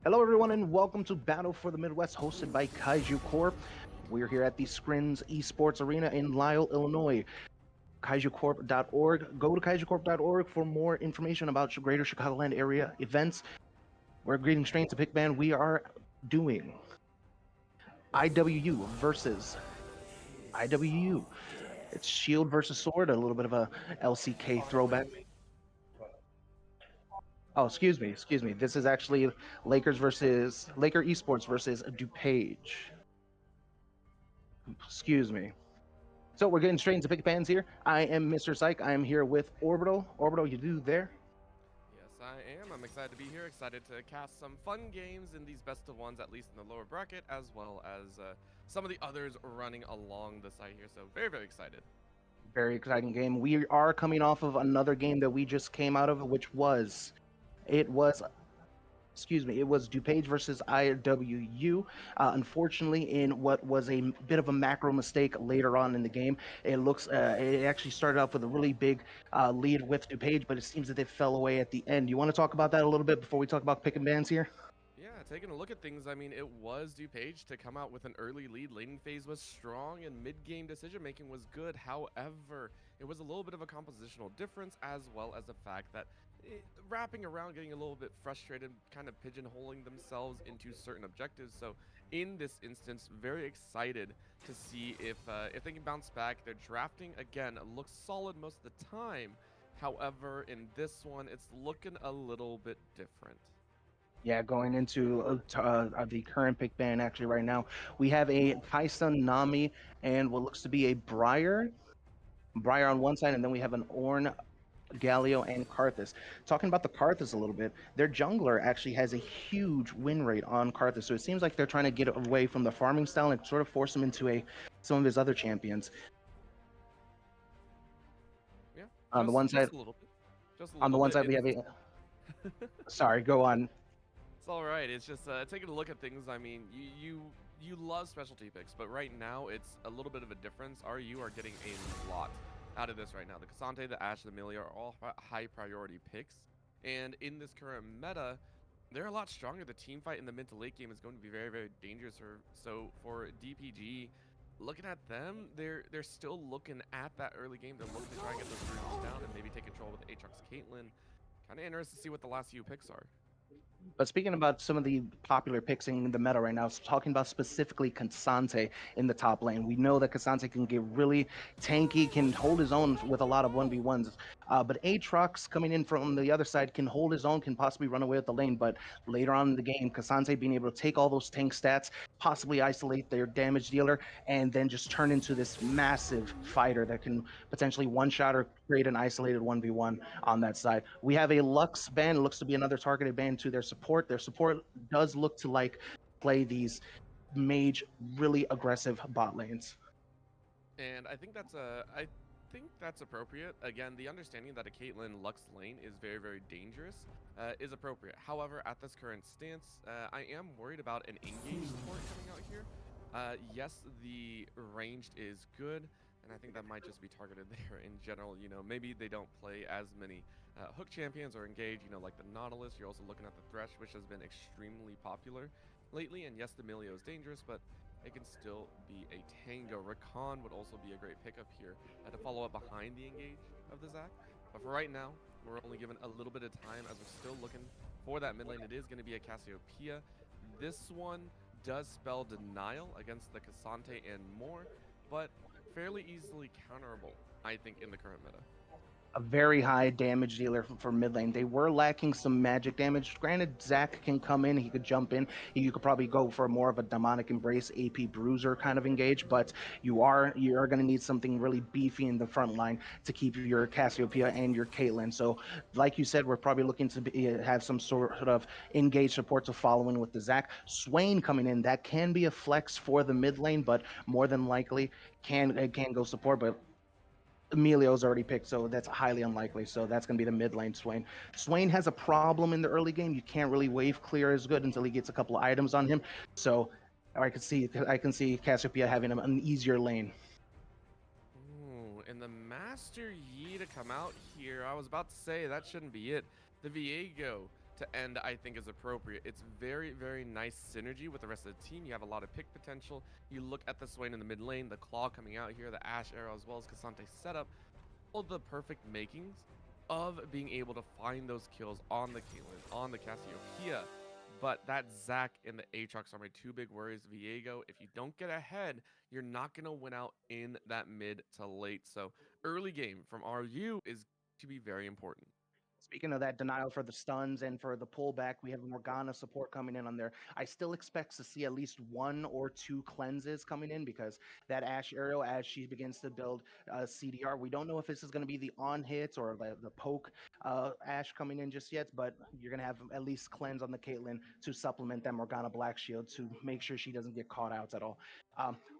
Hello, everyone, and welcome to Battle for the Midwest, hosted by Kaiju Corp. We're here at the Scrins Esports Arena in Lisle, Illinois. KaijuCorp.org. Go to KaijuCorp.org for more information about Greater Chicagoland area events. We're greeting straight to pick band. We are doing IWU versus IWU. It's Shield versus Sword, a little bit of a LCK throwback. Oh, excuse me. This is actually Laker Esports versus DuPage. Excuse me. So we're getting straight into pick bands here. I am Mr. Psych. I am here with Orbital. Orbital, you do there? Yes, I am. I'm excited to be here. Excited to cast some fun games in these best of ones, at least in the lower bracket, as well as some of the others running along the side here. So very, very excited. Very exciting game. We are coming off of another game that we just came out of, which was it was it was DuPage versus IWU. Unfortunately, in what was a bit of a macro mistake later on in the game, it actually started off with a really big lead with DuPage, but it seems that they fell away at the end. You want to talk about that a little bit before we talk about picking bands here? Yeah, taking a look at things, I mean, it was DuPage to come out with an early lead. Laning phase was strong, and mid-game decision-making was good. However, it was a little bit of a compositional difference, as well as the fact that wrapping around, getting a little bit frustrated, kind of pigeonholing themselves into certain objectives. So, in this instance, very excited to see if they can bounce back. Their drafting, again, looks solid most of the time. However, in this one, it's looking a little bit different. Yeah, going into the current pick band actually right now, we have a Kaisa Nami and what looks to be a Briar on one side, and then we have an Ornn, Galio, and Karthus. Talking about the Karthus a little bit, their jungler actually has a huge win rate on Karthus, so it seems like they're trying to get away from the farming style and sort of force him into some of his other champions. Yeah, On the one side, just a little bit, just a on the little one bit. side we have a. Sorry, go on. It's all right. It's just taking a look at things. I mean, you love specialty picks, but right now it's a little bit of a difference. RU are getting a lot out of this right now. The Cassante, the Ashe, the Amelia are all high priority picks, and in this current meta, they're a lot stronger. The team fight in the mid to late game is going to be very, very dangerous. So for DPG, looking at them, they're still looking at that early game. They're looking to try and get those roots down and maybe take control with Aatrox Caitlyn. Kind of interested to see what the last few picks are. But speaking about some of the popular picks in the meta right now, talking about specifically Cassante in the top lane, we know that Cassante can get really tanky, can hold his own with a lot of 1v1s. But Aatrox coming in from the other side can hold his own, can possibly run away with the lane. But later on in the game, Cassante being able to take all those tank stats, possibly isolate their damage dealer, and then just turn into this massive fighter that can potentially one-shot or create an isolated 1v1 on that side. We have a Lux ban, looks to be another targeted ban to their support. Their support does look to like play these mage really aggressive bot lanes. And I think that's a think that's appropriate. Again, the understanding that a Caitlyn Lux lane is very, very dangerous is appropriate. However, at this current stance, I am worried about an engage support coming out here. Yes, the ranged is good, and I think that might just be targeted there in general. You know, maybe they don't play as many hook champions or engage, you know, like the Nautilus. You're also looking at the Thresh, which has been extremely popular lately. And yes, the Milio is dangerous, but it can still be a tango. Rakan would also be a great pickup here to follow up behind the engage of the Zac. But for right now, we're only given a little bit of time as we're still looking for that mid lane. It is going to be a Cassiopeia. This one does spell denial against the Cassante and more, but fairly easily counterable, I think, in the current meta. A very high damage dealer for mid lane. They were lacking some magic damage. Granted, Zac can come in, he could jump in. You could probably go for more of a demonic embrace, AP bruiser kind of engage, but you are going to need something really beefy in the front line to keep your Cassiopeia and your Caitlyn. So, like you said, we're probably looking to have some sort of engage support to follow in with the Zac. Swain coming in, that can be a flex for the mid lane, but more than likely can go support. But Emilio's already picked, so that's highly unlikely. So that's going to be the mid lane Swain. Swain has a problem in the early game. You can't really wave clear as good until he gets a couple of items on him. So I can see Cassiopeia having an easier lane. Ooh, and the Master Yi to come out here. I was about to say that shouldn't be it. The Viego to end, I think, is appropriate. It's very, very nice synergy with the rest of the team. You have a lot of pick potential. You look at the Swain in the mid lane, the Claw coming out here, the Ash Arrow, as well as Cassante's setup. All the perfect makings of being able to find those kills on the Caitlyn, on the Cassiopeia. But that Zac and the Aatrox are my two big worries. Viego, if you don't get ahead, you're not going to win out in that mid to late. So early game from RU is to be very important. Speaking of that denial for the stuns and for the pullback, we have Morgana support coming in on there. I still expect to see at least one or two cleanses coming in because that Ash Arrow, as she begins to build CDR, we don't know if this is going to be the on hits or the poke Ash coming in just yet, but you're going to have at least cleanse on the Caitlyn to supplement that Morgana Black Shield to make sure she doesn't get caught out at all.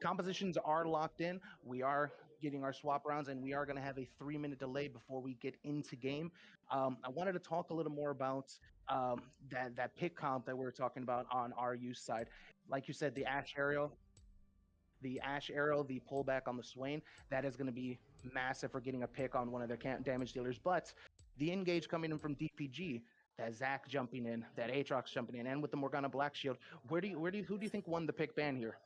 Compositions are locked in. We are getting our swap rounds, and we are going to have a 3 minute delay before we get into game. I wanted to talk a little more about that pick comp that we were talking about on our use side. Like you said, the the pullback on the Swain, that is going to be massive for getting a pick on one of their damage dealers. But the engage coming in from DPG, that Zac jumping in, that Aatrox jumping in, and with the Morgana Black Shield, who do you think won the pick ban here?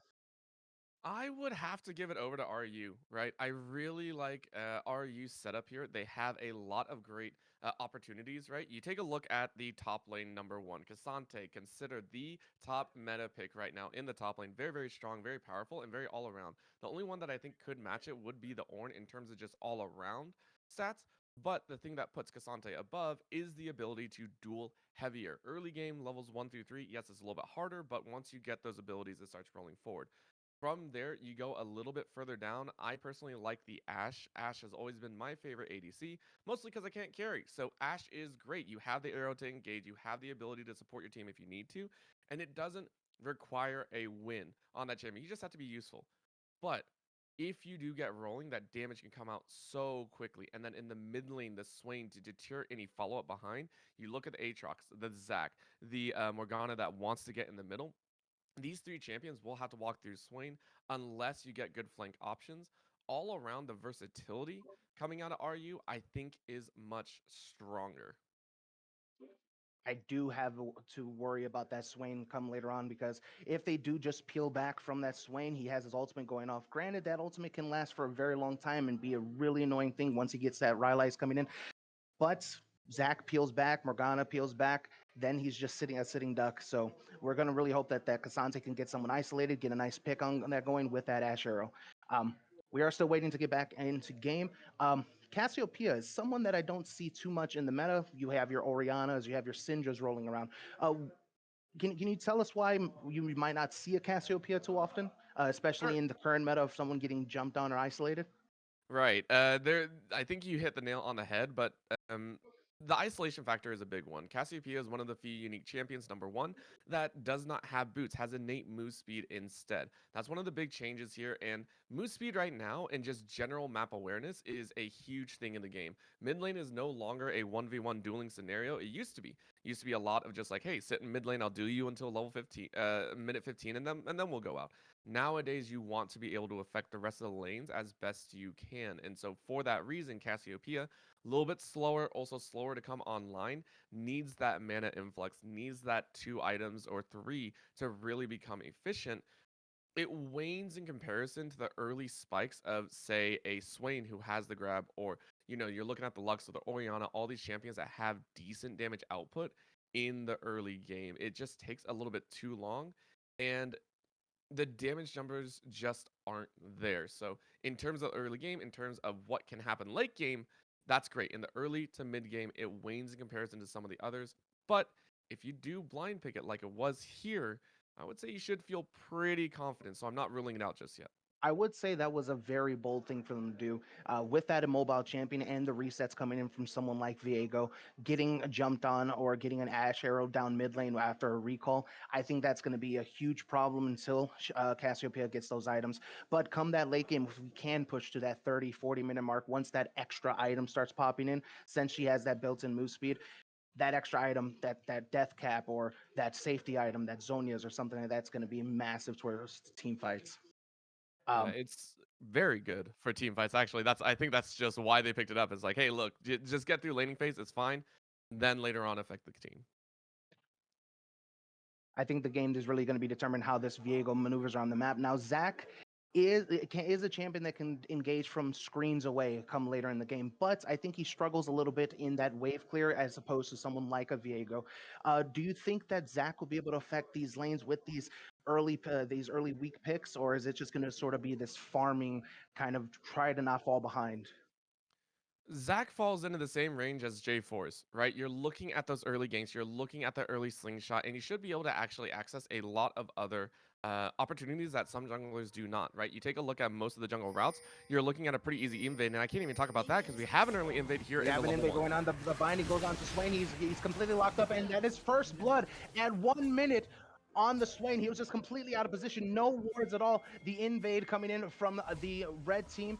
I would have to give it over to RU, right? I really like RU's setup here. They have a lot of great opportunities, right? You take a look at the top lane number one, Cassante, considered the top meta pick right now in the top lane. Very, very strong, very powerful, and very all around. The only one that I think could match it would be the Ornn in terms of just all around stats. But the thing that puts Cassante above is the ability to duel heavier. Early game, levels 1 through 3, yes, it's a little bit harder, but once you get those abilities, it starts rolling forward. From there, you go a little bit further down. I personally like the Ashe. Ashe has always been my favorite ADC, mostly because I can't carry. So Ashe is great. You have the arrow to engage, you have the ability to support your team if you need to, and it doesn't require a win on that champion. You just have to be useful. But if you do get rolling, that damage can come out so quickly. And then in the mid lane, the Swain to deter any follow up behind, you look at the Aatrox, the Zac, the Morgana that wants to get in the middle. These three champions will have to walk through Swain unless you get good flank options. All around, the versatility coming out of RU, I think, is much stronger. I do have to worry about that Swain come later on because if they do just peel back from that Swain, he has his ultimate going off. Granted, that ultimate can last for a very long time and be a really annoying thing once he gets that Rylai's coming in. But Zac peels back, Morgana peels back, then he's just sitting a sitting duck. So we're gonna really hope that Cassante can get someone isolated, get a nice pick on that going with that Ash Arrow. Um, we are still waiting to get back into game. Cassiopeia is someone that I don't see too much in the meta. You have your Orianas, you have your Syndras rolling around. Can you tell us why you might not see a Cassiopeia too often, especially in the current meta of someone getting jumped on or isolated? Right. I think you hit the nail on the head, but The isolation factor is a big one. Cassiopeia is one of the few unique champions, number one, that does not have boots, has innate move speed instead. That's one of the big changes here. And move speed right now and just general map awareness is a huge thing in the game. Mid lane is no longer a 1v1 dueling scenario. It used to be. It used to be a lot of just like, hey, sit in mid lane, I'll do you until level 15, minute 15, and then we'll go out. Nowadays, you want to be able to affect the rest of the lanes as best you can. And so for that reason, Cassiopeia a little bit slower, also slower to come online, needs that mana influx, needs that 2 items or 3 to really become efficient. It wanes in comparison to the early spikes of, say, a Swain who has the grab, or you're looking at the Lux or the Orianna, all these champions that have decent damage output in the early game. It just takes a little bit too long, and the damage numbers just aren't there. So in terms of early game, in terms of what can happen late game, that's great. In the early to mid game, it wanes in comparison to some of the others. But if you do blind pick it like it was here, I would say you should feel pretty confident. So I'm not ruling it out just yet. I would say that was a very bold thing for them to do. With that immobile champion and the resets coming in from someone like Viego, getting jumped on or getting an Ash arrow down mid lane after a recall, I think that's going to be a huge problem until Cassiopeia gets those items. But come that late game, if we can push to that 30, 40-minute mark, once that extra item starts popping in, since she has that built in move speed, that extra item, that death cap or that safety item, that Zonia's or something like that's going to be massive towards team fights. Yeah, Um, it's very good for team fights. Actually, I think that's just why they picked it up. It's like, hey, look, just get through laning phase. It's fine. Then later on, affect the team. I think the game is really going to be determined how this Viego maneuvers around the map. Now, Zach is a champion that can engage from screens away come later in the game, but I think he struggles a little bit in that wave clear as opposed to someone like a Viego. Do you think that Zach will be able to affect these lanes with these early weak picks, or is it just going to sort of be this farming kind of try to not fall behind? Zach falls into the same range as J Force, right? You're looking at those early ganks, you're looking at the early slingshot, and you should be able to actually access a lot of other opportunities that some junglers do not, right? You take a look at most of the jungle routes, you're looking at a pretty easy invade, and I can't even talk about that because we have an early invade here We in the have an level invade 1. going on. The binding goes on to Swain. He's completely locked up, and that is first blood at 1 minute on the Swain. He was just completely out of position. No wards at all. The invade coming in from the red team.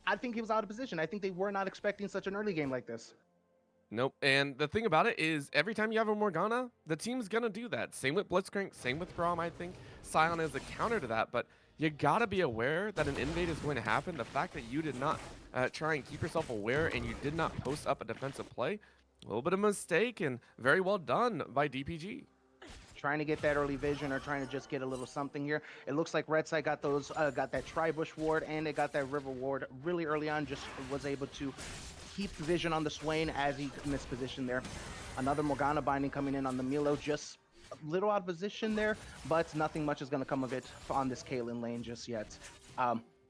I think he was out of position. I think they were not expecting such an early game like this. Nope. And the thing about it is, every time you have a Morgana, the team's gonna do that. Same with Blitzcrank, same with Braum, I think. Sion is a counter to that, but you gotta be aware that an invade is going to happen. The fact that you did not try and keep yourself aware and you did not post up a defensive play, a little bit of mistake and very well done by DPG. Trying to get that early vision or trying to just get a little something here. It looks like Red Side got got that Tribush ward and they got that River ward really early on. Just was able to keep the vision on the Swain as he missed position there. Another Morgana binding coming in on the Milo, just a little out of position there, but nothing much is going to come of it on this Caitlyn lane just yet.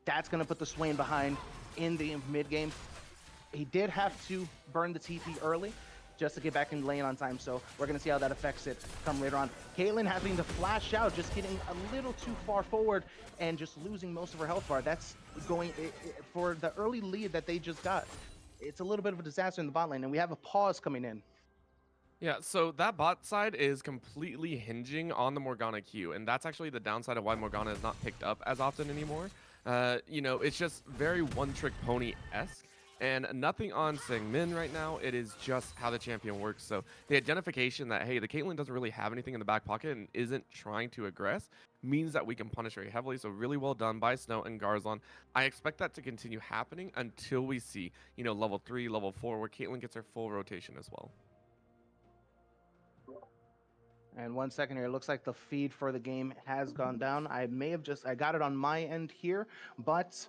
That's going to put the Swain behind in the mid game. He did have to burn the TP early just to get back in lane on time. So we're going to see how that affects it come later on. Caitlyn having to flash out, just getting a little too far forward and just losing most of her health bar. That's going for the early lead that they just got. It's a little bit of a disaster in the bot lane, and we have a pause coming in. Yeah, so that bot side is completely hinging on the Morgana Q, and that's actually the downside of why Morgana is not picked up as often anymore. It's just very one-trick pony-esque, and nothing on Min right now. It is just how the champion works. So the identification that, hey, the Caitlyn doesn't really have anything in the back pocket and isn't trying to aggress means that we can punish very heavily. So really well done by Snow and Garzon. I expect that to continue happening until we see, level 3, level 4, where Caitlyn gets her full rotation as well. And 1 second here, it looks like the feed for the game has gone down. I got it on my end here, but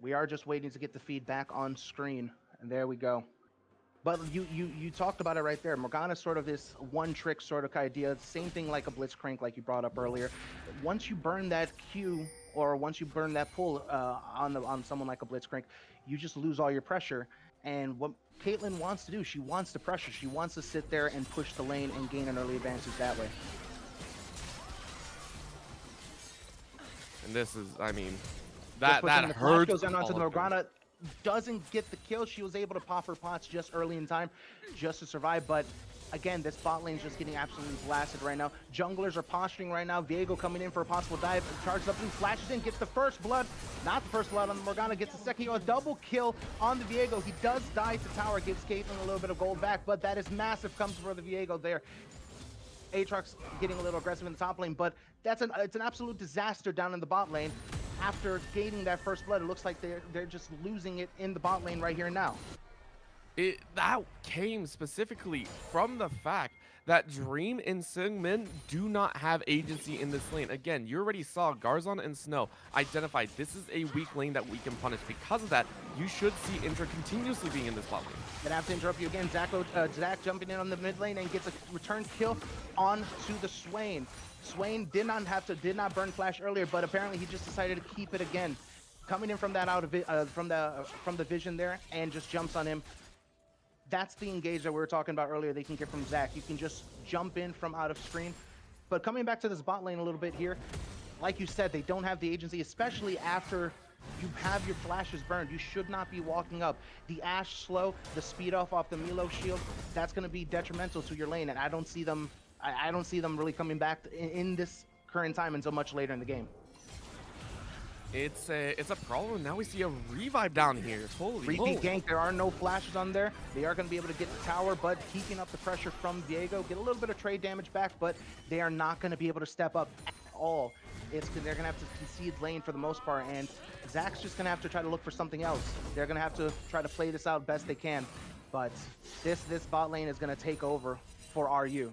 we are just waiting to get the feed back on screen. And there we go. But you talked about it right there. Morgana sort of this one trick sort of idea. Same thing like a Blitzcrank, like you brought up earlier. Once you burn that Q or once you burn that pull on someone like a Blitzcrank, you just lose all your pressure. And what Caitlyn wants to do, she wants to pressure. She wants to sit there and push the lane and gain an early advantage that way. And this is, I mean, Just that pushing the flash hurts. goes down onto the Morgana. doesn't get the kill. She was able to pop her pots just early in time just to survive, but again, this bot lane is just getting absolutely blasted right now. Junglers are posturing right now. Viego coming in for a possible dive, charges up and flashes in, gets the first blood. Not the first blood on the Morgana, gets the second kill. A double kill on the Viego. He does die to tower, gives Caitlyn a little bit of gold back, but that is massive comes for the Viego there. Aatrox getting a little aggressive in the top lane, but it's an absolute disaster down in the bot lane. After gaining that first blood, it looks like they're just losing it in the bot lane right here and now. That came specifically from the fact that Dream and Seungmin do not have agency in this lane. Again, you already saw Garzon and Snow identify this is a weak lane that we can punish. Because of that, you should see Intra continuously being in this bot lane. Gonna have to interrupt you again. Zach jumping in on the mid lane and gets a return kill onto the Swain. Swain did not burn flash earlier, but apparently he just decided to keep it again. Coming in from that from the vision there and just jumps on him. That's the engage that we were talking about earlier they can get from Zach. You can just jump in from out of screen. But coming back to this bot lane a little bit here, like you said, they don't have the agency, especially after you have your flashes burned. You should not be walking up. The Ashe slow, the speed off the Milo shield, that's going to be detrimental to your lane, and I don't see them really coming back in this current time until much later in the game. It's a problem. Now we see a revive down here. Holy Repeat gank. There are no flashes on there. They are going to be able to get the tower, but keeping up the pressure from Viego. Get a little bit of trade damage back, but they are not going to be able to step up at all. They're going to have to concede lane for the most part, and Zach's just going to have to try to look for something else. They're going to have to try to play this out best they can, but this bot lane is going to take over for RU.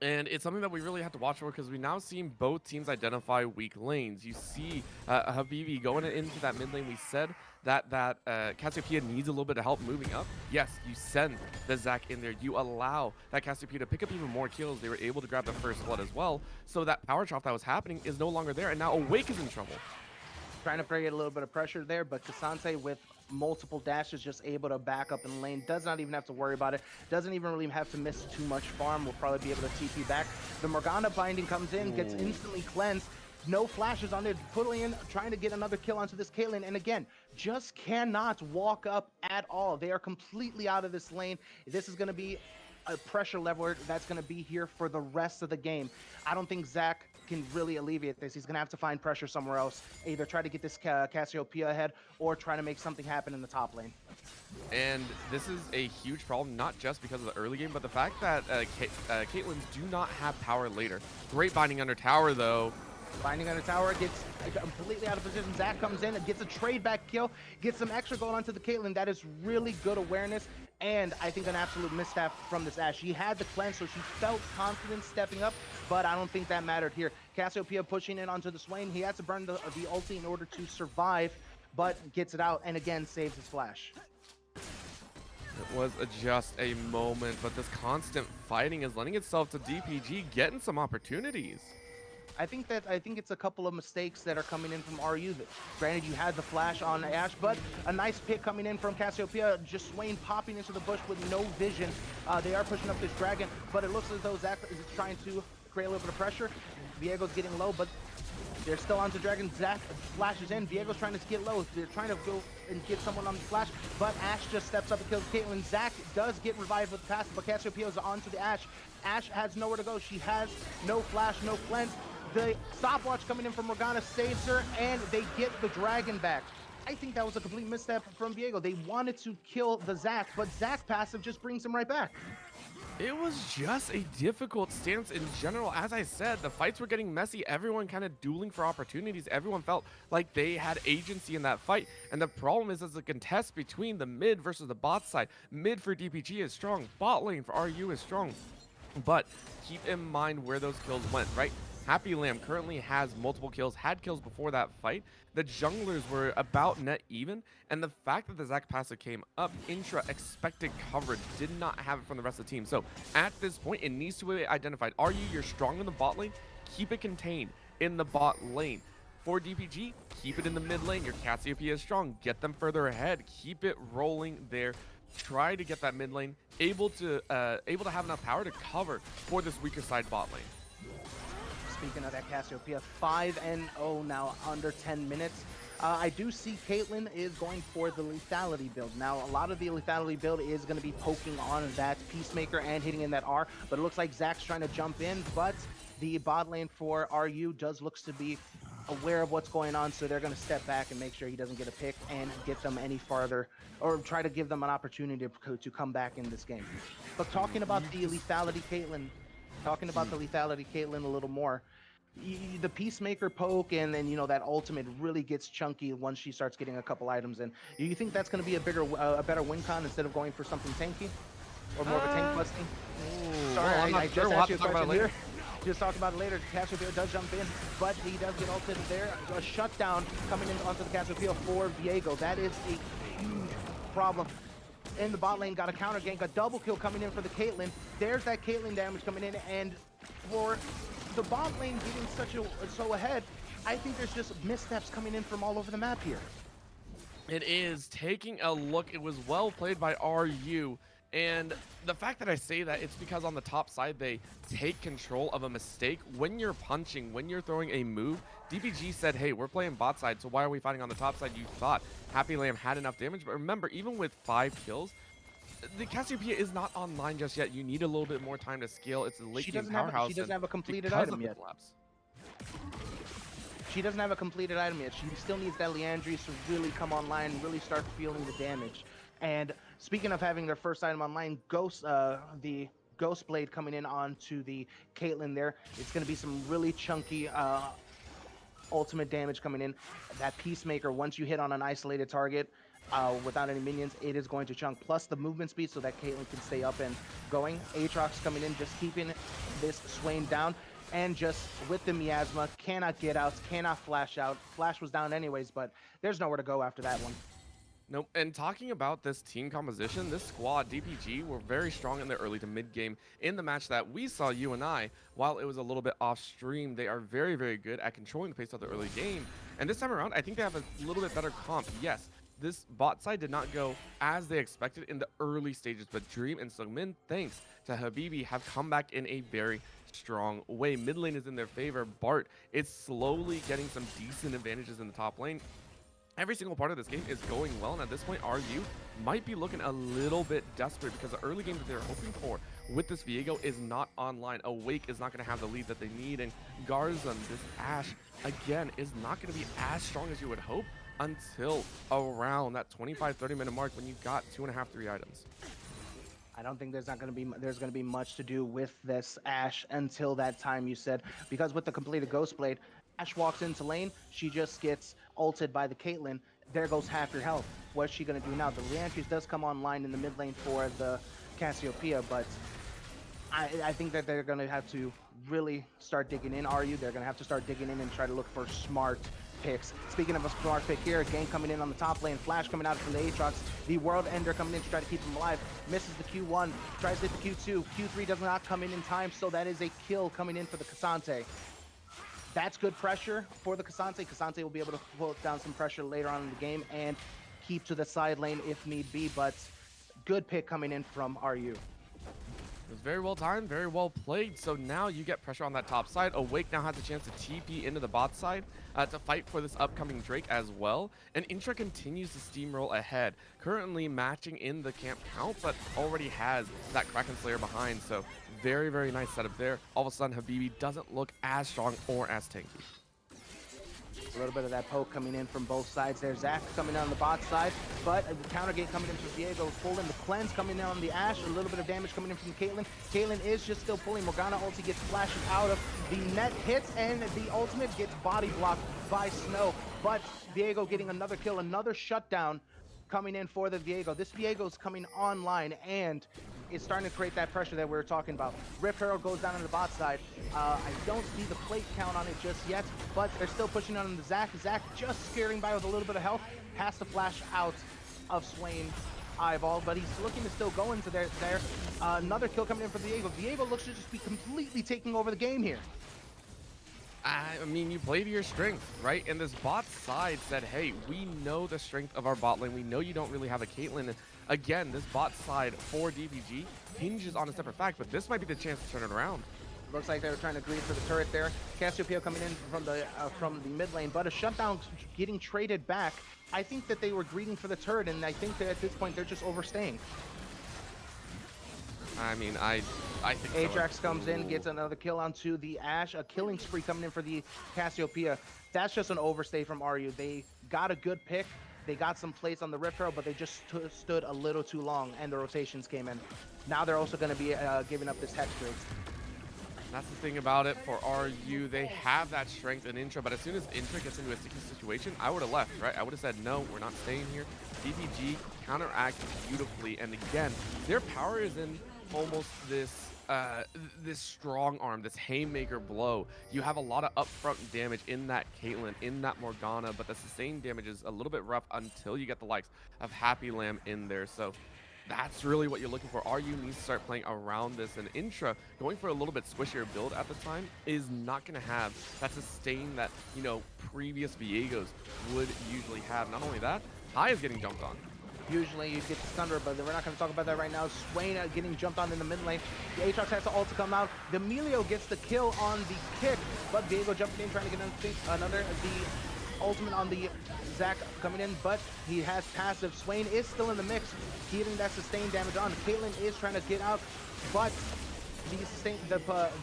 And it's something that we really have to watch for because we now seen both teams identify weak lanes. You see Habibi going into that mid lane. We said that Cassiopeia needs a little bit of help moving up. Yes, you send the Zac in there. You allow that Cassiopeia to pick up even more kills. They were able to grab the first blood as well. So that power chop that was happening is no longer there. And now Awake is in trouble. Trying to create a little bit of pressure there, but K'Sante with multiple dashes just able to back up in lane. Does not even have to worry about it. Doesn't even really have to miss too much farm. Will probably be able to TP back. The Morgana binding comes in, gets instantly cleansed. No flashes on there. Pulling in, trying to get another kill onto this Caitlyn. And again, just cannot walk up at all. They are completely out of this lane. This is going to be a pressure leveler that's going to be here for the rest of the game. I don't think Zach can really alleviate this. He's going to have to find pressure somewhere else. Either try to get this Cassiopeia ahead or try to make something happen in the top lane. And this is a huge problem, not just because of the early game, but the fact that Caitlyn's do not have power later. Great binding under tower, though. Binding under tower, gets completely out of position. Zach comes in and gets a trade back kill, gets some extra gold onto the Caitlyn. That is really good awareness, and I think an absolute misstep from this Ashe. She had the cleanse, so she felt confident stepping up, but I don't think that mattered here. Cassiopeia pushing in onto the Swain. He has to burn the ulti in order to survive, but gets it out, and again, saves his flash. It was just a moment, but this constant fighting is lending itself to DPG getting some opportunities. I think it's a couple of mistakes that are coming in from RU. Granted, you had the flash on Ashe, but a nice pick coming in from Cassiopeia. Just Swain popping into the bush with no vision. They are pushing up this dragon, but it looks as though Zach is trying to create a little bit of pressure. Viego's getting low, but they're still onto dragon. Zach flashes in. Viego's trying to get low. They're trying to go and get someone on the flash, but Ashe just steps up and kills Caitlyn. Zach does get revived with the passive, but Cassiopeia's onto the Ashe. Ashe has nowhere to go. She has no flash, no cleanse. The stopwatch coming in from Morgana saves her, and they get the dragon back. I think that was a complete misstep from Viego. They wanted to kill the Zac, but Zac passive just brings him right back. It was just a difficult stance in general. As I said, the fights were getting messy. Everyone kind of dueling for opportunities. Everyone felt like they had agency in that fight. And the problem is, as a contest between the mid versus the bot side, mid for DPG is strong, bot lane for RU is strong. But keep in mind where those kills went, right? Happy Lamb currently has multiple kills, had kills before that fight. The junglers were about net even, and the fact that the Zac passive came up, Intra expected coverage, did not have it from the rest of the team. So at this point, it needs to be identified. You're strong in the bot lane, keep it contained in the bot lane. For DPG, keep it in the mid lane. Your Cassiopeia is strong, get them further ahead, keep it rolling there. Try to get that mid lane able to have enough power to cover for this weaker side bot lane. Speaking of that Cassiopeia, 5-0 now, under 10 minutes. I do see Caitlyn is going for the lethality build. Now, a lot of the lethality build is going to be poking on that Peacemaker and hitting in that R, but it looks like Zach's trying to jump in, but the bot lane for RU does looks to be aware of what's going on, so they're going to step back and make sure he doesn't get a pick and get them any farther, or try to give them an opportunity to come back in this game. But talking about the lethality Caitlyn, a little more, the Peacemaker poke and then that ultimate really gets chunky once she starts getting a couple items in. Do you think that's going to be a better win con instead of going for something tanky or more of a tank busting? Sorry, well, I'm not I sure. just We'll asked have you to a talk about question it later. here. Just talk about it later. Cassiopeia does jump in, but he does get ulted there. A shutdown coming in onto the Cassiopeia for Viego. That is a huge problem. In the bot lane, got a counter gank, a double kill coming in for the Caitlyn. There's that Caitlyn damage coming in, and for the bot lane getting so ahead, I think there's just missteps coming in from all over the map here. It is taking a look. It was well played by RU. And the fact that I say that, it's because on the top side, they take control of a mistake. When you're punching, when you're throwing a move, DPG said, hey, we're playing bot side, so why are we fighting on the top side? You thought Happy Lamb had enough damage. But remember, even with 5 kills, the Cassiopeia is not online just yet. You need a little bit more time to scale. It's a late game powerhouse. She doesn't have a completed because item of the yet. collapse. She doesn't have a completed item yet. She still needs that Leandries to really come online and really start feeling the damage. And speaking of having their first item online, the Ghost Blade coming in onto the Caitlyn there. It's going to be some really chunky ultimate damage coming in. That Peacemaker, once you hit on an isolated target without any minions, it is going to chunk. Plus the movement speed so that Caitlyn can stay up and going. Aatrox coming in, just keeping this Swain down. And just with the miasma, cannot get out, cannot flash out. Flash was down anyways, but there's nowhere to go after that one. Nope. And talking about this team composition, this squad, DPG, were very strong in the early to mid game. In the match that we saw, you and I, while it was a little bit off stream, they are very, very good at controlling the pace of the early game. And this time around, I think they have a little bit better comp. Yes, this bot side did not go as they expected in the early stages, but Dream and Sungmin, thanks to Habibi, have come back in a very strong way. Mid lane is in their favor. Bart is slowly getting some decent advantages in the top lane. Every single part of this game is going well, and at this point, RU might be looking a little bit desperate because the early game that they're hoping for with this Viego is not online. Awake is not going to have the lead that they need, and Garzum, this Ashe, again, is not going to be as strong as you would hope until around that 25-30 minute mark when you've got 2.5, 3 items. I don't think there's going to be much to do with this Ashe until that time you said, because with the completed Ghost Blade, Ashe walks into lane, she just gets ulted by the Caitlyn. There goes half your health. What's she going to do now? The Leandries does come online in the mid lane for the Cassiopeia, but I think that they're going to have to really start digging in. They're going to have to start digging in and try to look for smart picks. Speaking of a smart pick here, Gang coming in on the top lane, Flash coming out from the Aatrox, the World Ender coming in to try to keep him alive, misses the Q1, tries to hit the Q2, Q3 does not come in time, so that is a kill coming in for the Cassante. That's good pressure for the Cassante. Cassante will be able to put down some pressure later on in the game and keep to the side lane if need be, but good pick coming in from RU. It was very well timed, very well played. So now you get pressure on that top side. Awake now has a chance to TP into the bot side to fight for this upcoming Drake as well. And Intra continues to steamroll ahead, currently matching in the camp count, but already has that Kraken Slayer behind. So very, very nice setup there. All of a sudden, Habibi doesn't look as strong or as tanky. A little bit of that poke coming in from both sides there. Zach coming in on the bot side, but the counter gate coming in from Viego, pulling the cleanse coming in on the Ashe, a little bit of damage coming in from Caitlyn. Caitlyn is just still pulling. Morgana ulti gets flashes out of the net hits, and the ultimate gets body blocked by Snow. But Viego getting another kill, another shutdown coming in for the Viego. This Viego's coming online, and is starting to create that pressure that we were talking about. Rift Herald goes down on the bot side. I don't see the plate count on it just yet, but they're still pushing on the Zach. Zach just scaring by with a little bit of health. Has to flash out of Swain eyeball, but he's looking to still go into there. Another kill coming in from Viego. Viego looks to just be completely taking over the game here. I mean, you play to your strength, right? And this bot side said, hey, we know the strength of our bot lane. We know you don't really have a Caitlyn. Again, this bot side for DPG hinges on a separate fact, but this might be the chance to turn it around. Looks like they were trying to greed for the turret there. Cassiopeia coming in from the mid lane, but a shutdown getting traded back. I think that they were greeding for the turret, and I think that at this point they're just overstaying. I mean, I think so. Ajax comes in, gets another kill onto the Ashe. A killing spree coming in for the Cassiopeia. That's just an overstay from RU. They got a good pick. They got some plays on the Rift Herald, but they just stood a little too long, and the rotations came in. Now they're also going to be giving up this Hex trade. That's the thing about it for RU. They have that strength in Intra, but as soon as Intra gets into a sticky situation, I would have left, right? I would have said, no, we're not staying here. DPG counteracts beautifully, and again, their power is in almost this this strong arm, this haymaker blow. You have a lot of upfront damage in that Caitlyn, in that Morgana, but the sustained damage is a little bit rough until you get the likes of Happy Lamb in there. So that's really what you're looking for. RU needs to start playing around this, and Intra going for a little bit squishier build at the time is not going to have that sustain that, you know, previous Viegos would usually have. Not only that, High is getting jumped on. Usually you get the Thunder, but we're not going to talk about that right now. Swain getting jumped on in the mid lane. The Aatrox has the ult to come out. Demilio gets the kill on the kick, but Viego jumping in, trying to get another. The ultimate on the Zac coming in, but he has passive. Swain is still in the mix, getting that sustained damage on. Caitlyn is trying to get out, but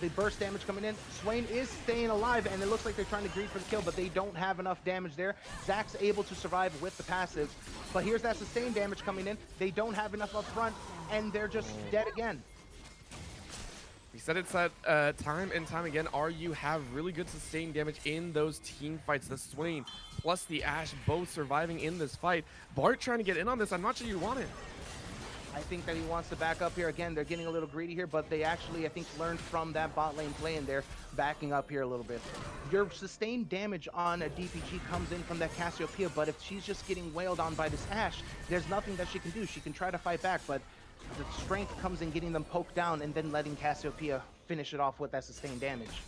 the burst damage coming in. Swain is staying alive, and it looks like they're trying to greed for the kill, but they don't have enough damage there. Zac's able to survive with the passive, but here's that sustained damage coming in. They don't have enough up front, and they're just dead again. We said it's that time and time again, RU have really good sustained damage in those team fights. The Swain plus the Ashe both surviving in this fight. Bart trying to get in on this. I'm not sure you want it. I think that he wants to back up here. Again, they're getting a little greedy here, but they actually, I think, learned from that bot lane play, and they're backing up here a little bit. Your sustained damage on a DPG comes in from that Cassiopeia, but if she's just getting wailed on by this Ashe, there's nothing that she can do. She can try to fight back, but the strength comes in getting them poked down and then letting Cassiopeia finish it off with that sustained damage.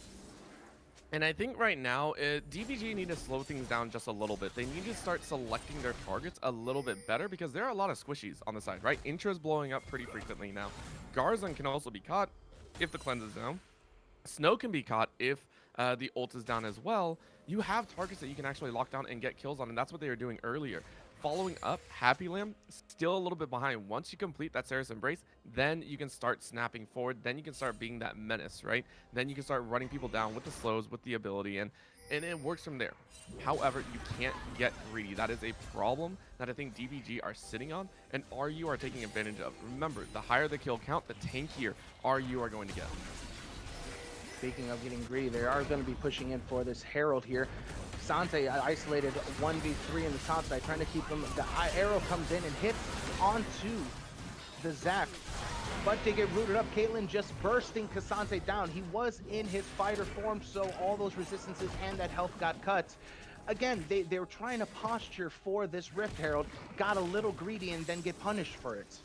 And I think right now, DPG need to slow things down just a little bit. They need to start selecting their targets a little bit better because there are a lot of squishies on the side, right? Intra's blowing up pretty frequently now. Garzon can also be caught if the cleanse is down. Snow can be caught if the ult is down as well. You have targets that you can actually lock down and get kills on, and that's what they were doing earlier. Following up, Happy Lamb, still a little bit behind. Once you complete that Sarah's Embrace, then you can start snapping forward. Then you can start being that menace, right? Then you can start running people down with the slows, with the ability, and it works from there. However, you can't get greedy. That is a problem that I think DPG are sitting on, and RU are taking advantage of. Remember, the higher the kill count, the tankier RU are going to get. Speaking of getting greedy, they are going to be pushing in for this Herald here. Sante isolated 1v3 in the top side, trying to keep them. The arrow comes in and hits onto the Zac, but they get rooted up. Caitlyn just bursting Cassante down. He was in his fighter form, so all those resistances and that health got cut. Again, they were trying to posture for this Rift Herald, got a little greedy and then get punished for it.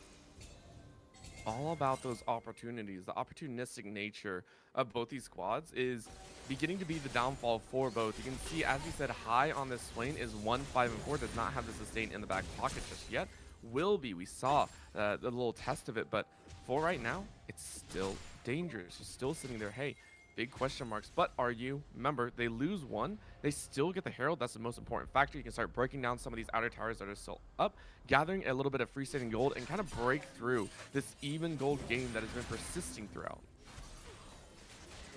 All about those opportunities. The opportunistic nature of both these squads is beginning to be the downfall for both. You can see, as we said, High on this lane is 1, 5, and 4, does not have the sustain in the back pocket just yet. Will be. We saw the little test of it, but for right now, it's still dangerous. You're still sitting there, hey, big question marks. But RU, remember, they lose one, they still get the Herald. That's the most important factor. You can start breaking down some of these outer towers that are still up, gathering a little bit of freestanding gold, and kind of break through this even gold game that has been persisting throughout.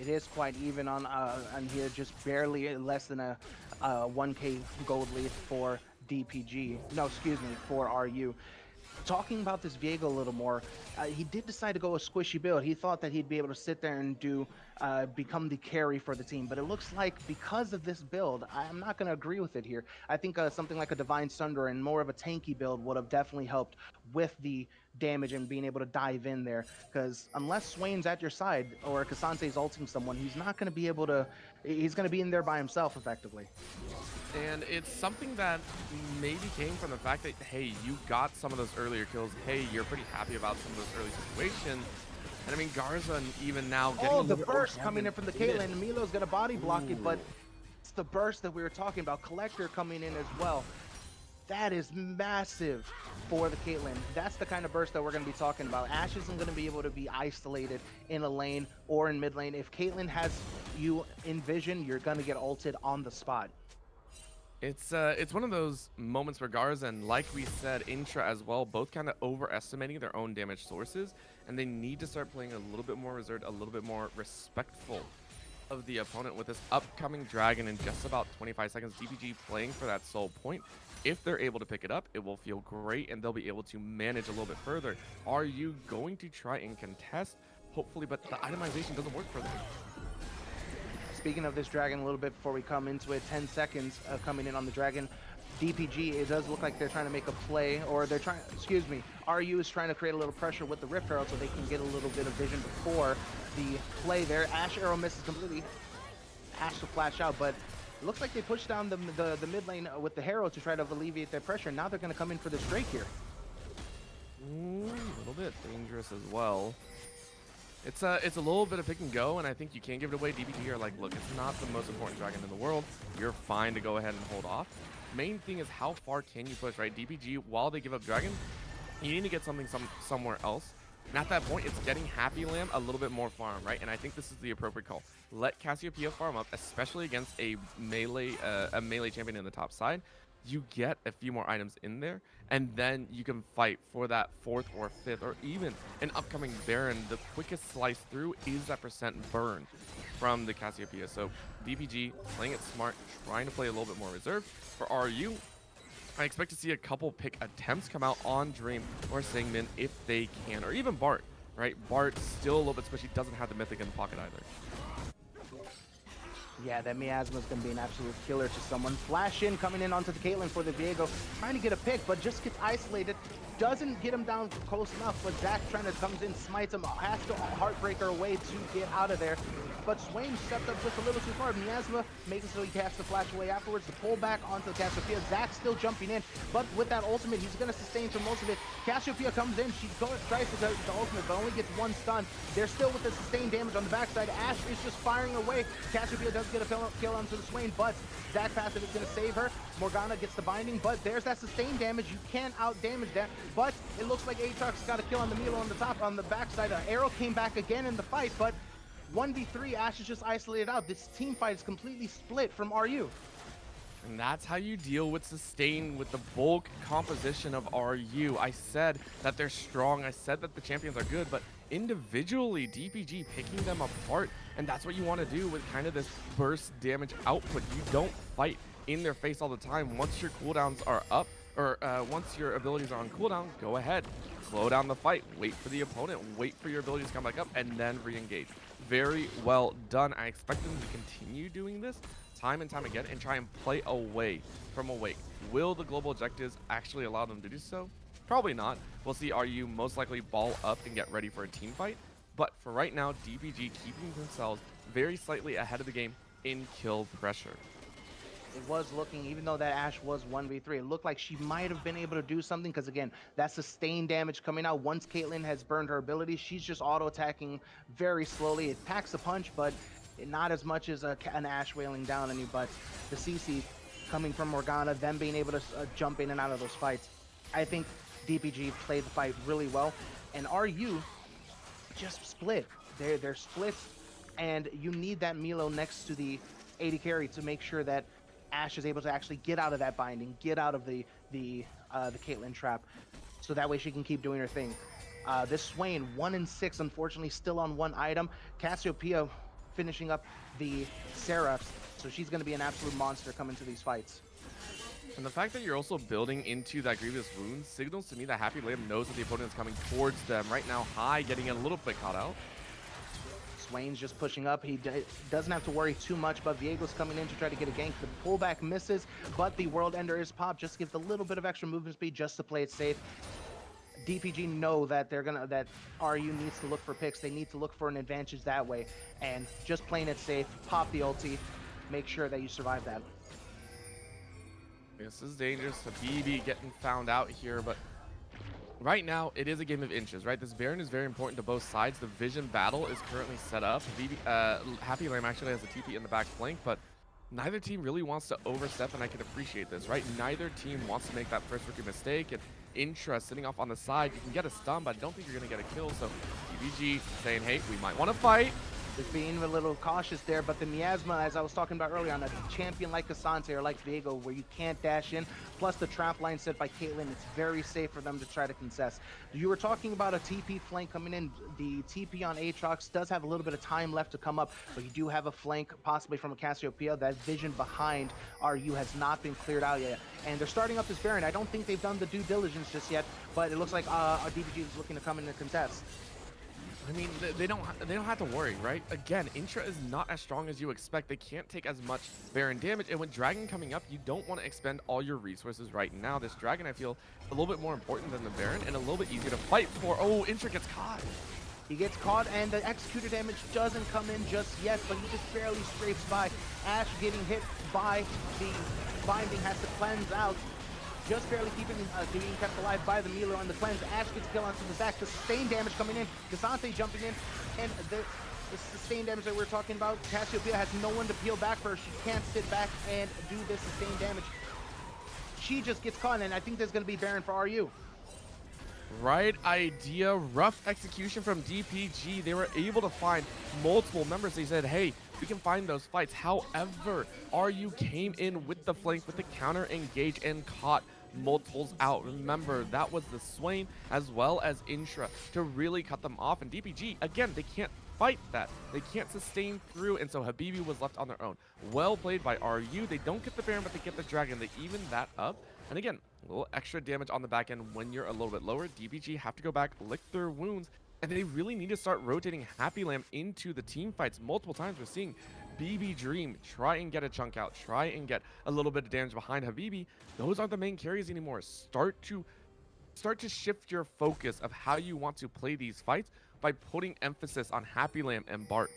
It is quite even on here, just barely less than a 1k gold lead for DPG. No, excuse me, for RU. Talking about this Viego a little more, he did decide to go a squishy build. He thought that he'd be able to sit there and become the carry for the team, but it looks like because of this build, I'm not going to agree with it here. I think something like a Divine Sunder and more of a tanky build would have definitely helped with the damage and being able to dive in there, because unless Swain's at your side or Cassante's ulting someone, he's not going to be able to, he's going to be in there by himself effectively. And it's something that maybe came from the fact that, hey, you got some of those earlier kills. Hey, you're pretty happy about some of those early situations. And I mean, Garza even now getting the burst coming in from the Caitlyn. Milo's gonna body block it, but it's the burst that we were talking about. Collector coming in as well. That is massive for the Caitlyn. That's the kind of burst that we're going to be talking about. Ashe isn't going to be able to be isolated in a lane or in mid lane. If Caitlyn has you in vision, you're going to get ulted on the spot. It's one of those moments where Garza and, like we said, Intra as well, both kind of overestimating their own damage sources, and they need to start playing a little bit more reserved, a little bit more respectful of the opponent with this upcoming dragon in just about 25 seconds. DPG playing for that soul point. If they're able to pick it up, it will feel great, and they'll be able to manage a little bit further. Are you going to try and contest? Hopefully, but the itemization doesn't work for them. Speaking of this dragon a little bit before we come into it, 10 seconds coming in on the dragon. DPG, it does look like they're trying to make a play, or they're trying, excuse me, RU is trying to create a little pressure with the Rift Herald so they can get a little bit of vision before the play there. Ashe arrow misses completely. Ashe to flash out, but it looks like they pushed down the mid lane with the Herald to try to alleviate their pressure. Now they're going to come in for this Drake here. A little bit dangerous as well. It's a little bit of pick and go, and I think you can't give it away. DPG are like, look, it's not the most important dragon in the world. You're fine to go ahead and hold off. Main thing is how far can you push, right? DPG, while they give up dragon, you need to get something somewhere else. And at that point, it's getting Happy Lamb a little bit more farm, right? And I think this is the appropriate call. Let Cassiopeia farm up, especially against a melee champion in the top side. You get a few more items in there, and then you can fight for that 4th or 5th, or even an upcoming Baron. The quickest slice through is that percent burn from the Cassiopeia. So DPG playing it smart, trying to play a little bit more reserved. For RU, I expect to see a couple pick attempts come out on Dream or Singmin if they can, or even Bart, right? Bart still a little bit squishy, doesn't have the Mythic in the pocket either. Yeah, that Miasma's going to be an absolute killer to someone. Flash in, coming in onto the Caitlyn for the Viego, trying to get a pick, but just gets isolated. Doesn't get him down close enough, but Zach trying to comes in, smites him, has to Heartbreaker away to get out of there. But Swain stepped up just a little too far. Miasma making so he has to flash away afterwards. The pull back onto the Cassiopeia. Zach still jumping in, but with that ultimate, he's going to sustain for most of it. Cassiopeia comes in, she tries to go the ultimate, but only gets one stun. They're still with the sustained damage on the backside. Ashe is just firing away. Cassiopeia does get a kill onto the Swain, but Zach passive is going to save her. Morgana gets the binding, but there's that sustained damage. You can't out damage that, but it looks like Aatrox got a kill on the Milo on the top, on the backside. Arrow came back again in the fight, but 1v3, Ashe is just isolated out. This team fight is completely split from RU. And that's how you deal with sustain with the bulk composition of RU. I said that they're strong. I said that the champions are good, but individually, DPG picking them apart. And that's what you want to do with kind of this burst damage output. You don't fight in their face all the time. Once your cooldowns are up, or once your abilities are on cooldown, go ahead. Slow down the fight. Wait for the opponent. Wait for your abilities to come back up, and then re-engage. Very well done. I expect them to continue doing this time and time again and try and play away from Awake. Will the global objectives actually allow them to do so? Probably not. We'll see RU most likely ball up and get ready for a team fight. But for right now, DPG keeping themselves very slightly ahead of the game in kill pressure. It was looking, even though that Ashe was 1v3, it looked like she might have been able to do something, because again, that sustained damage coming out. Once Caitlyn has burned her ability, she's just auto-attacking very slowly. It packs a punch, but not as much as an Ashe wailing down on you. But the CC coming from Morgana, them being able to jump in and out of those fights. I think DPG played the fight really well, and RU just split. They're split, and you need that Milo next to the AD carry to make sure that Ashe is able to actually get out of that binding, get out of the Caitlyn trap, so that way she can keep doing her thing. This Swain, 1-6, unfortunately, still on one item. Cassiopeia finishing up the Seraphs, so she's going to be an absolute monster coming to these fights. And the fact that you're also building into that Grievous Wound signals to me that Happy Lamb knows that the opponent is coming towards them. Right now, High getting a little bit caught out. Swain's just pushing up. He doesn't have to worry too much, but Viego's coming in to try to get a gank. The pullback misses, but the World Ender is popped. Just gives a little bit of extra movement speed just to play it safe. DPG know that that RU needs to look for picks. They need to look for an advantage that way, and just playing it safe, pop the ulti, make sure that you survive that. This is dangerous. Habibi getting found out here, but right now it is a game of inches, right? This Baron is very important to both sides. The vision battle is currently set up. Happy Lamb actually has a TP in the back flank, but neither team really wants to overstep, and I can appreciate this, right? Neither team wants to make that first rookie mistake, and Intra sitting off on the side, you can get a stun, but I don't think you're going to get a kill, so TBG saying, hey, we might want to fight. Just being a little cautious there, but the miasma, as I was talking about earlier, on a champion like Cassante or like Viego, where you can't dash in, plus the trap line set by Caitlyn, it's very safe for them to try to contest. You were talking about a TP flank coming in. The TP on Aatrox does have a little bit of time left to come up, but you do have a flank, possibly from a Cassiopeia. That vision behind RU has not been cleared out yet, and they're starting up this Baron. I don't think they've done the due diligence just yet, but it looks like our DBG is looking to come in and contest. I mean, they don't have to worry, right? Again, Intra is not as strong as you expect. They can't take as much Baron damage, and with Dragon coming up, you don't want to expend all your resources right now. This Dragon, I feel, a little bit more important than the Baron, and a little bit easier to fight for. Oh, Intra gets caught. He gets caught, and the executor damage doesn't come in just yet, but he just barely scrapes by. Ash getting hit by the binding, has to cleanse out. Just barely being kept alive by the Mealer on the cleanse. Ash gets killed onto the Zac. The sustained damage coming in. Cassante jumping in. And the sustained damage that we're talking about, Cassiopeia has no one to peel back for her. She can't sit back and do this sustained damage. She just gets caught, and I think there's going to be Baron for RU. Right idea, rough execution from DPG. They were able to find multiple members. They said, hey, we can find those fights. However, RU came in with the flank, with the counter engage, and caught multiples out. Remember, that was the Swain as well as Intra to really cut them off. And DPG, again, they can't fight that. They can't sustain through, and so Habibi was left on their own. Well played by RU. They don't get the Baron, but they get the Dragon. They even that up. And again, a little extra damage on the back end when you're a little bit lower. DPG have to go back, lick their wounds, and they really need to start rotating Happy Lamb into the team fights multiple times. We're seeing BB Dream try and get a chunk out, try and get a little bit of damage behind Habibi. Those aren't the main carries anymore. Start to shift your focus of how you want to play these fights by putting emphasis on Happy Lamb and Bart.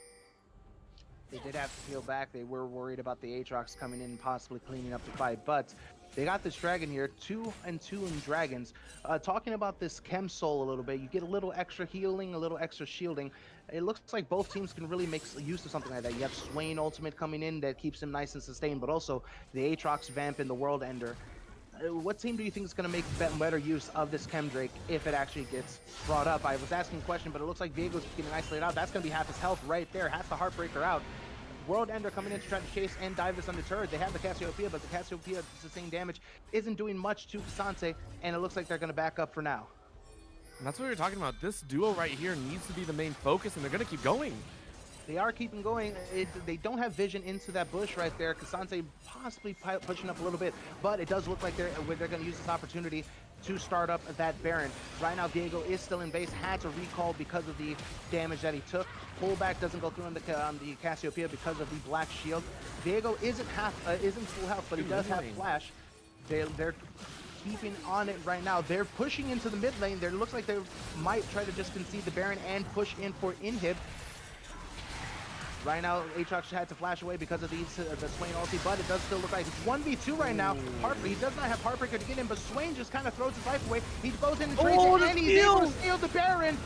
They did have to peel back. They were worried about the Aatrox coming in and possibly cleaning up the fight, but they got this Dragon here, 2 and 2 in Dragons. Talking about this Chem Soul a little bit, you get a little extra healing, a little extra shielding. It looks like both teams can really make use of something like that. You have Swain Ultimate coming in that keeps him nice and sustained, but also the Aatrox Vamp and the World Ender. What team do you think is going to make better use of this Chem Drake if it actually gets brought up? I was asking a question, but it looks like Viego's getting isolated out. That's going to be half his health right there. Has the Heartbreaker out. World Ender coming in to try to chase and dive this undeterred. They have the Cassiopeia, but the Cassiopeia sustained damage isn't doing much to Cassante, and it looks like they're going to back up for now. And that's what we were talking about. This duo right here needs to be the main focus, and they're going to keep going. They are keeping going. They don't have vision into that bush right there. Cassante possibly pushing up a little bit, but it does look like they're going to use this opportunity to start up that Baron. Right now, Viego is still in base, had to recall because of the damage that he took. Pullback doesn't go through on the Cassiopeia because of the Black Shield. Viego isn't full health, but he does have Flash. They're keeping on it right now. They're pushing into the mid lane. There looks like they might try to just concede the Baron and push in for inhib. Right now, Aatrox had to flash away because of the Swain ulti, but it does still look like it's 1v2 right now. He does not have Heartbreaker to get in, but Swain just kind of throws his life away. He goes in and trades it, and he's able to steal the Baron.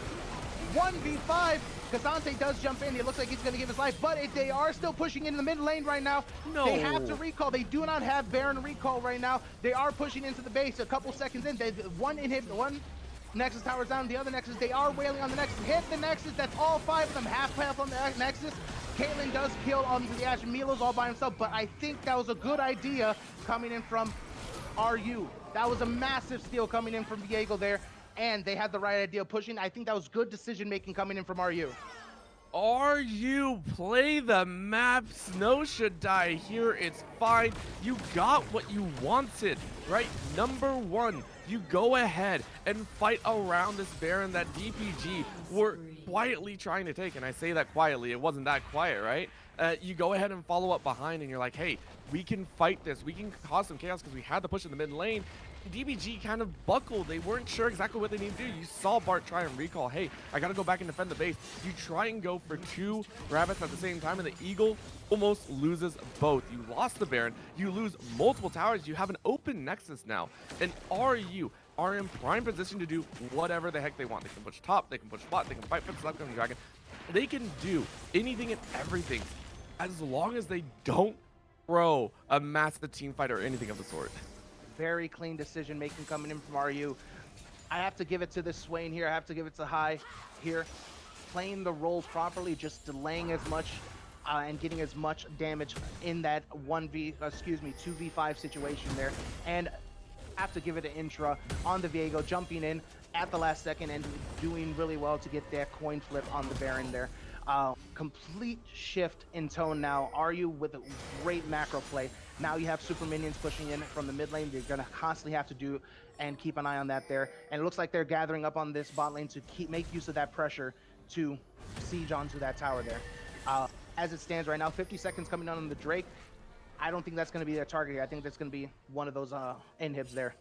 1v5. Cassante does jump in. It looks like he's going to give his life, but they are still pushing into the mid lane right now. No. They have to recall. They do not have Baron recall right now. They are pushing into the base a couple seconds in. One Nexus tower's down, the other Nexus, they are wailing on the Nexus. Hit the Nexus, that's all 5 of them. Half health on the Nexus. Caitlyn does kill onto the Ashe. Milo's all by himself, but I think that was a good idea coming in from RU. That was a massive steal coming in from Viego there, and they had the right idea pushing. I think that was good decision making coming in from RU. RU, play the map. Snow should die here. It's fine. You got what you wanted, right? Number 1, you go ahead and fight around this Baron that DPG were quietly trying to take. And I say that quietly. It wasn't that quiet, right? You go ahead and follow up behind, and you're like, hey, we can fight this. We can cause some chaos because we had to push in the mid lane. DBG kind of buckled. They weren't sure exactly what they need to do. You saw Bart try and recall, hey, I gotta go back and defend the base. You try and go for 2 rabbits at the same time, and the Eagle almost loses both. You lost the Baron, you lose multiple towers, you have an open Nexus now, and RU are in prime position to do whatever the heck they want. They can push top, they can push bot, they can fight for the Slapcoming Dragon. They can do anything and everything as long as they don't Bro, a massive team fight or anything of the sort. Very clean decision making coming in from RU. I have to give it to this Swain here. I have to give it to High here. Playing the roles properly, just delaying as much and getting as much damage in that 2v5 situation there. And have to give it to Intra on the Viego, jumping in at the last second and doing really well to get that coin flip on the Baron there. Complete shift in tone now. RU with a great macro play. Now you have super minions pushing in from the mid lane. They're going to constantly have to do and keep an eye on that there. And it looks like they're gathering up on this bot lane to make use of that pressure to siege onto that tower there. As it stands right now, 50 seconds coming on the Drake. I don't think that's going to be their target here. I think that's going to be one of those inhibs there.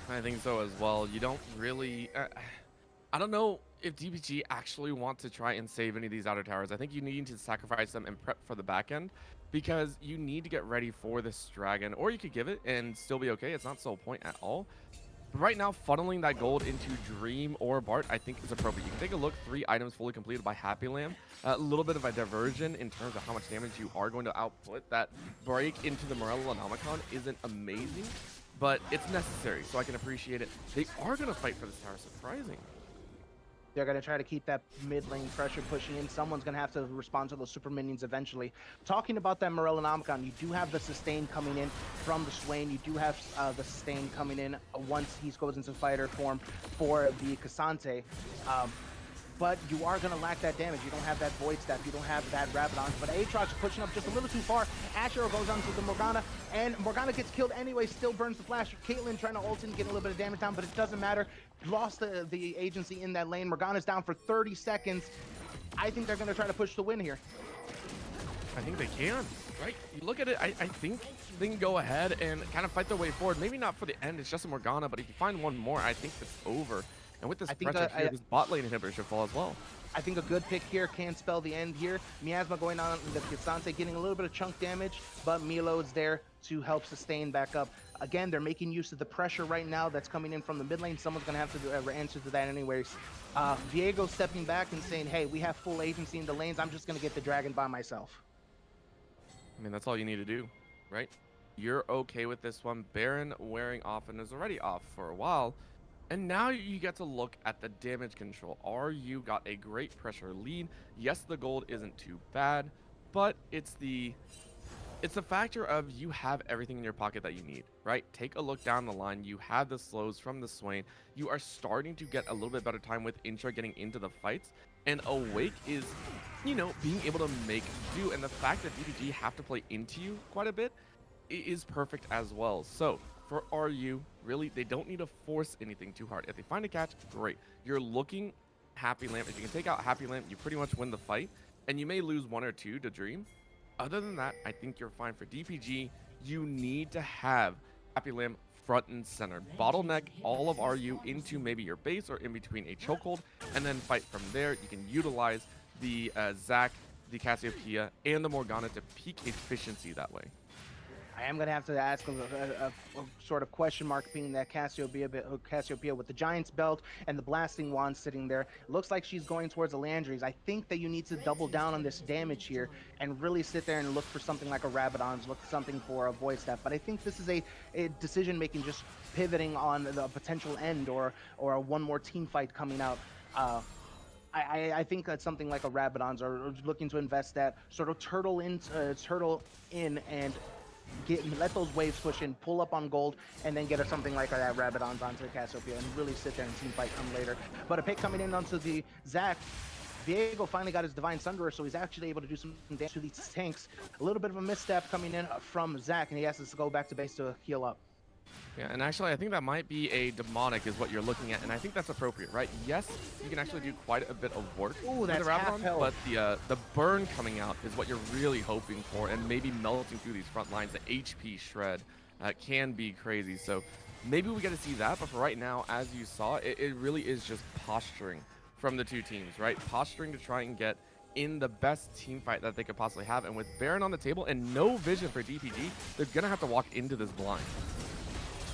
I think so as well. You don't really... I don't know if DPG actually want to try and save any of these outer towers. I think you need to sacrifice them and prep for the back end because you need to get ready for this dragon, or you could give it and still be okay. It's not so point at all. But right now, funneling that gold into Dream or Bart, I think is appropriate. You can take a look, 3 items fully completed by Happy Lamb. A little bit of a diversion in terms of how much damage you are going to output. That break into the Morellonomicon isn't amazing, but it's necessary, so I can appreciate it. They are going to fight for this tower, surprising. They're going to try to keep that mid lane pressure pushing in. Someone's going to have to respond to those super minions eventually. Talking about that Morellonomicon, you do have the sustain coming in from the Swain. You do have the sustain coming in once he goes into fighter form for the Cassante. But you are going to lack that damage. You don't have that Void Staff. You don't have that Rabadon. But Aatrox pushing up just a little too far. Asher goes onto the Morgana, and Morgana gets killed anyway, still burns the flash. Caitlyn trying to ult and get a little bit of damage down, but it doesn't matter. Lost the agency in that lane. Morgana's down for 30 seconds. I think they're going to try to push the win here. I think they can, right? You look at it, I think they can go ahead and kind of fight their way forward. Maybe not for the end, it's just a Morgana, but if you find one more, I think it's over. And with this pressure here, this bot lane inhibitor should fall as well. I think a good pick here can spell the end here. Miasma going on the Cassante, getting a little bit of chunk damage, but Milo is there to help sustain back up. Again, they're making use of the pressure right now that's coming in from the mid lane. Someone's going to have to answer to that anyways. Viego stepping back and saying, hey, we have full agency in the lanes. I'm just going to get the dragon by myself. I mean, that's all you need to do, right? You're okay with this one. Baron wearing off and is already off for a while. And now you get to look at the damage control. RU got a great pressure lead. Yes, the gold isn't too bad, but it's the factor of you have everything in your pocket that you need, right? Take a look down the line. You have the slows from the Swain. You are starting to get a little bit better time with Intra getting into the fights. And Awake is, you know, being able to make do. And the fact that DPG have to play into you quite a bit is perfect as well. So for RU, really, they don't need to force anything too hard. If they find a catch, great. You're looking Happy Lamp. If you can take out Happy Lamp, you pretty much win the fight. And you may lose 1 or 2 to Dream. Other than that, I think you're fine. For DPG, you need to have Happy Lamp front and center. Bottleneck all of RU into maybe your base or in between a chokehold, and then fight from there. You can utilize the Zac, the Cassiopeia, and the Morgana to peak efficiency that way. I am going to have to ask a sort of question mark, being that Cassiopeia with the Giant's Belt and the Blasting Wand sitting there. Looks like she's going towards the Landry's. I think that you need to double down on this damage here and really sit there and look for something like a Rabadon's, look for something for a Void Staff. But I think this is a decision-making, just pivoting on the potential end or one more team fight coming out. I think that something like a Rabadon's, or looking to invest that sort of turtle in and let those waves push in, pull up on gold, and then get something like that Rabadon's onto Cassiopeia and really sit there and team fight come later. But a pick coming in onto the Zac. Viego finally got his Divine Sunderer, so he's actually able to do some damage to these tanks. A little bit of a misstep coming in from Zac, and he has to go back to base to heal up. Yeah, and actually, I think that might be a demonic is what you're looking at, and I think that's appropriate, right? Yes, you can actually do quite a bit of work with the Rabadon, but the burn coming out is what you're really hoping for, and maybe melting through these front lines. The HP shred can be crazy, so maybe we get to see that, but for right now, as you saw, it really is just posturing from the two teams, right? Posturing to try and get in the best team fight that they could possibly have, and with Baron on the table and no vision for DPG, they're going to have to walk into this blind.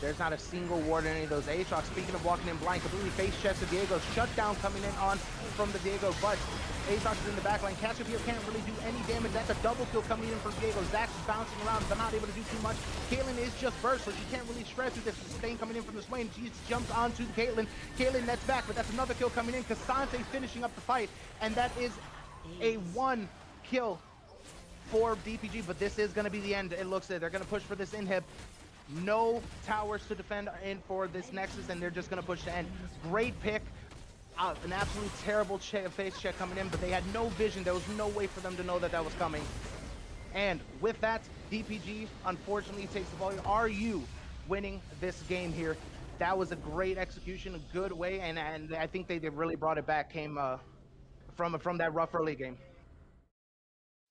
There's not a single ward in any of those. Aatrox, speaking of walking in blind, completely face checks the Diego. Shutdown coming in on from the Diego, but Aatrox is in the back line. Cassiopeia can't really do any damage. That's a double kill coming in from Diego. Zach's bouncing around, but not able to do too much. Caitlyn is just burst, so she can't really stress with this sustain coming in from the Swain. She jumps onto Caitlyn. Caitlyn nets back, but that's another kill coming in. Cassante finishing up the fight, and that is a 1 kill for DPG, but this is going to be the end. It looks like they're going to push for this inhib. No towers to defend in for this Nexus, and they're just going to push to end. Great pick. An absolute terrible face check coming in, but they had no vision. There was no way for them to know that that was coming. And with that, DPG unfortunately takes the volume. Are you winning this game here? That was a great execution, a good way, and I think they really brought it back. Came from that rough early game.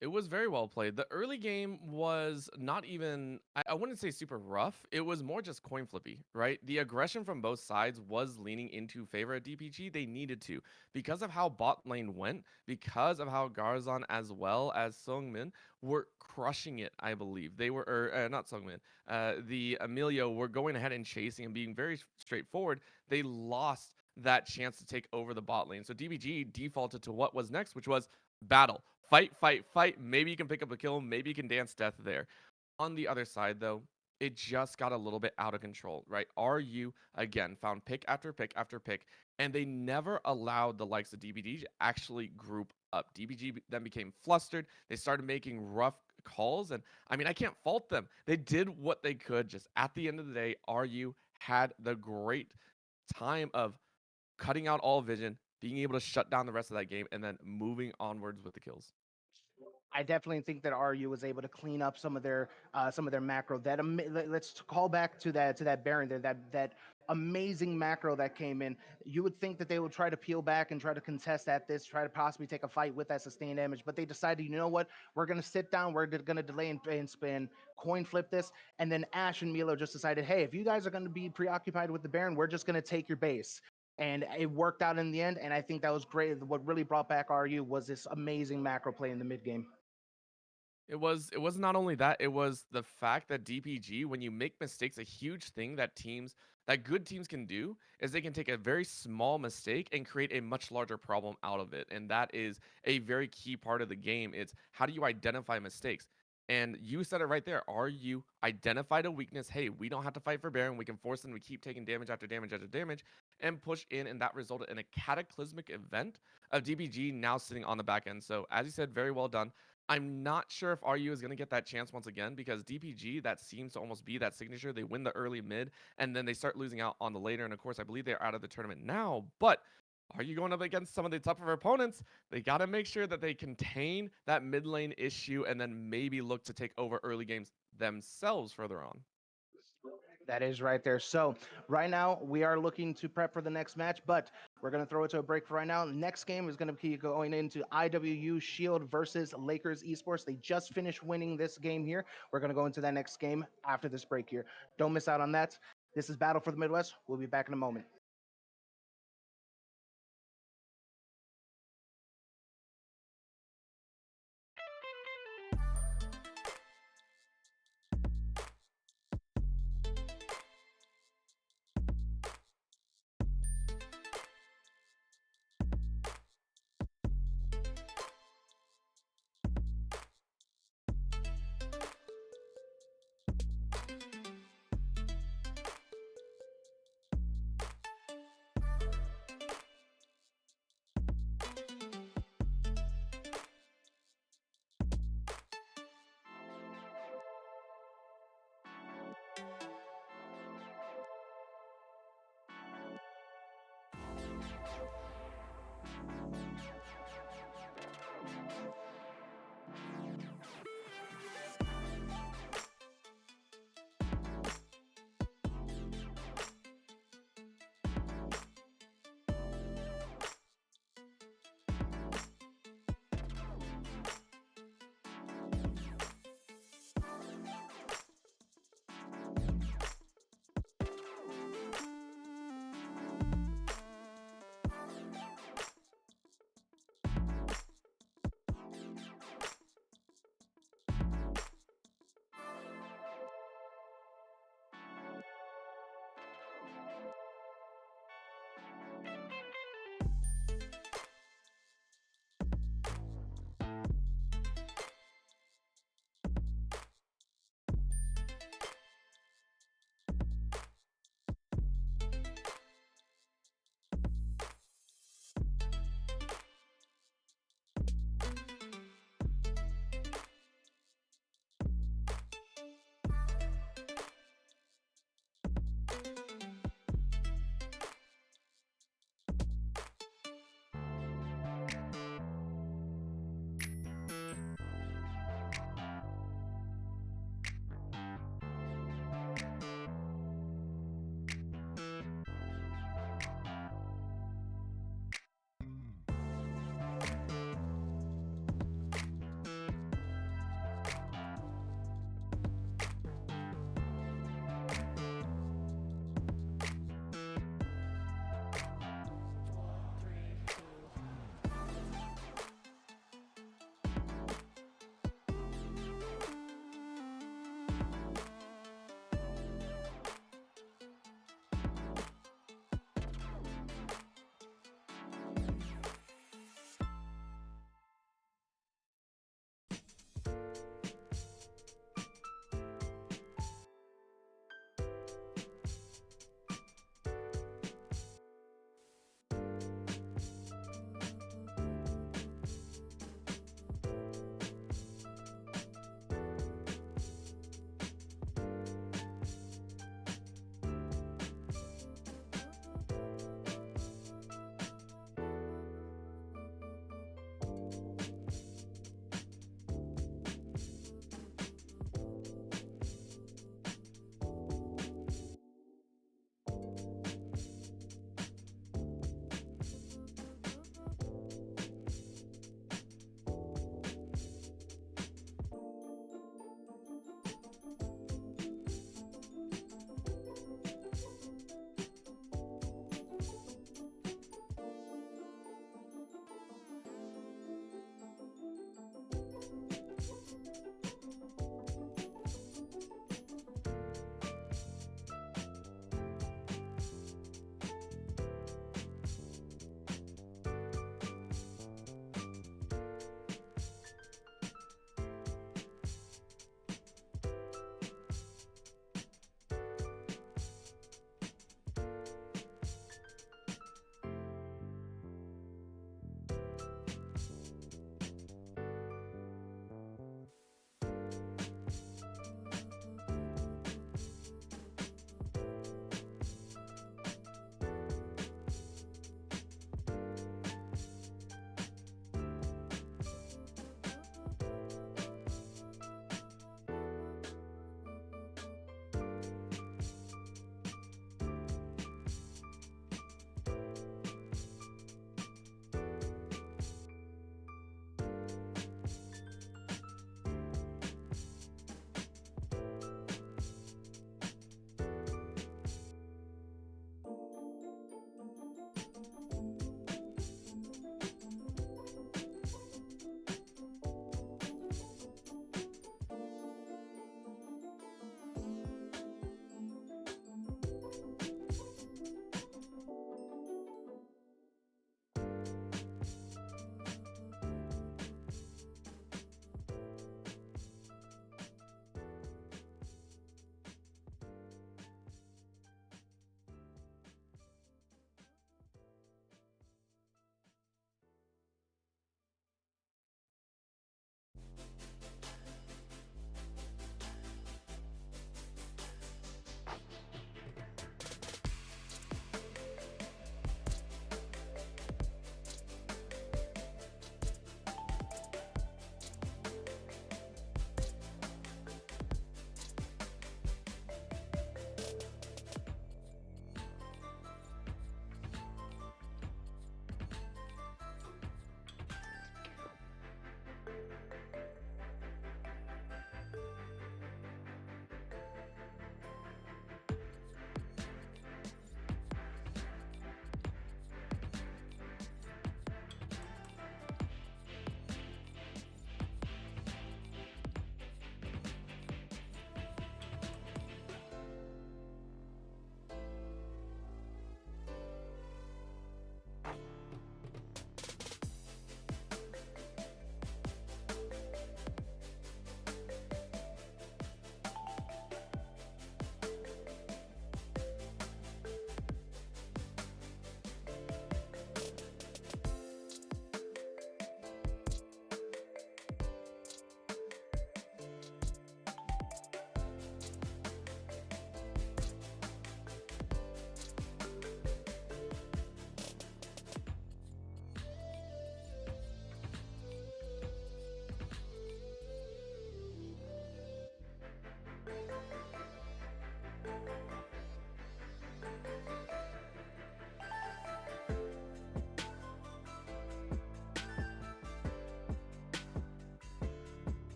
It was very well played. The early game was not even, I wouldn't say super rough. It was more just coin flippy, right? The aggression from both sides was leaning into favor of DPG. They needed to because of how bot lane went, because of how Garzon as well as Sungmin were crushing it, I believe. They were, or not Sungmin, the Emilio were going ahead and chasing and being very straightforward. They lost that chance to take over the bot lane. So DPG defaulted to what was next, which was battle. Fight, fight, fight. Maybe you can pick up a kill. Maybe you can dance death there. On the other side, though, it just got a little bit out of control, right? RU, again, found pick after pick after pick, and they never allowed the likes of DBG to actually group up. DBG then became flustered. They started making rough calls, and I mean, I can't fault them. They did what they could. Just at the end of the day, RU had the great time of cutting out all vision, being able to shut down the rest of that game, and then moving onwards with the kills. I definitely think that RU was able to clean up some of their macro. Let's call back to that Baron there, that amazing macro that came in. You would think that they would try to peel back and try to contest at this, try to possibly take a fight with that sustained damage, but they decided, you know what, we're gonna sit down, we're gonna delay and spin, coin flip this, and then Ash and Milo just decided, hey, if you guys are gonna be preoccupied with the Baron, we're just gonna take your base. And it worked out in the end, and I think that was great. What really brought back RU was this amazing macro play in the mid game. It was not only that, it was the fact that DPG, when you make mistakes, a huge thing that good teams can do is they can take a very small mistake and create a much larger problem out of it. And that is a very key part of the game. It's how do you identify mistakes? And you said it right there. Are you identified a weakness? Hey, we don't have to fight for Baron. We can force them to keep taking damage after damage after damage and push in. And that resulted in a cataclysmic event of DBG now sitting on the back end. So, as you said, very well done. I'm not sure if RU is going to get that chance once again because DPG, that seems to almost be that signature. They win the early mid and then they start losing out on the later. And of course, I believe they're out of the tournament now. But are you going up against some of the tougher opponents? They got to make sure that they contain that mid lane issue and then maybe look to take over early games themselves further on. That is right there. So right now we are looking to prep for the next match, but we're going to throw it to a break for right now. Next game is going to be going into IWU Shield versus Lakers Esports. They just finished winning this game here. We're going to go into that next game after this break here. Don't miss out on that. This is Battle for the Midwest. We'll be back in a moment.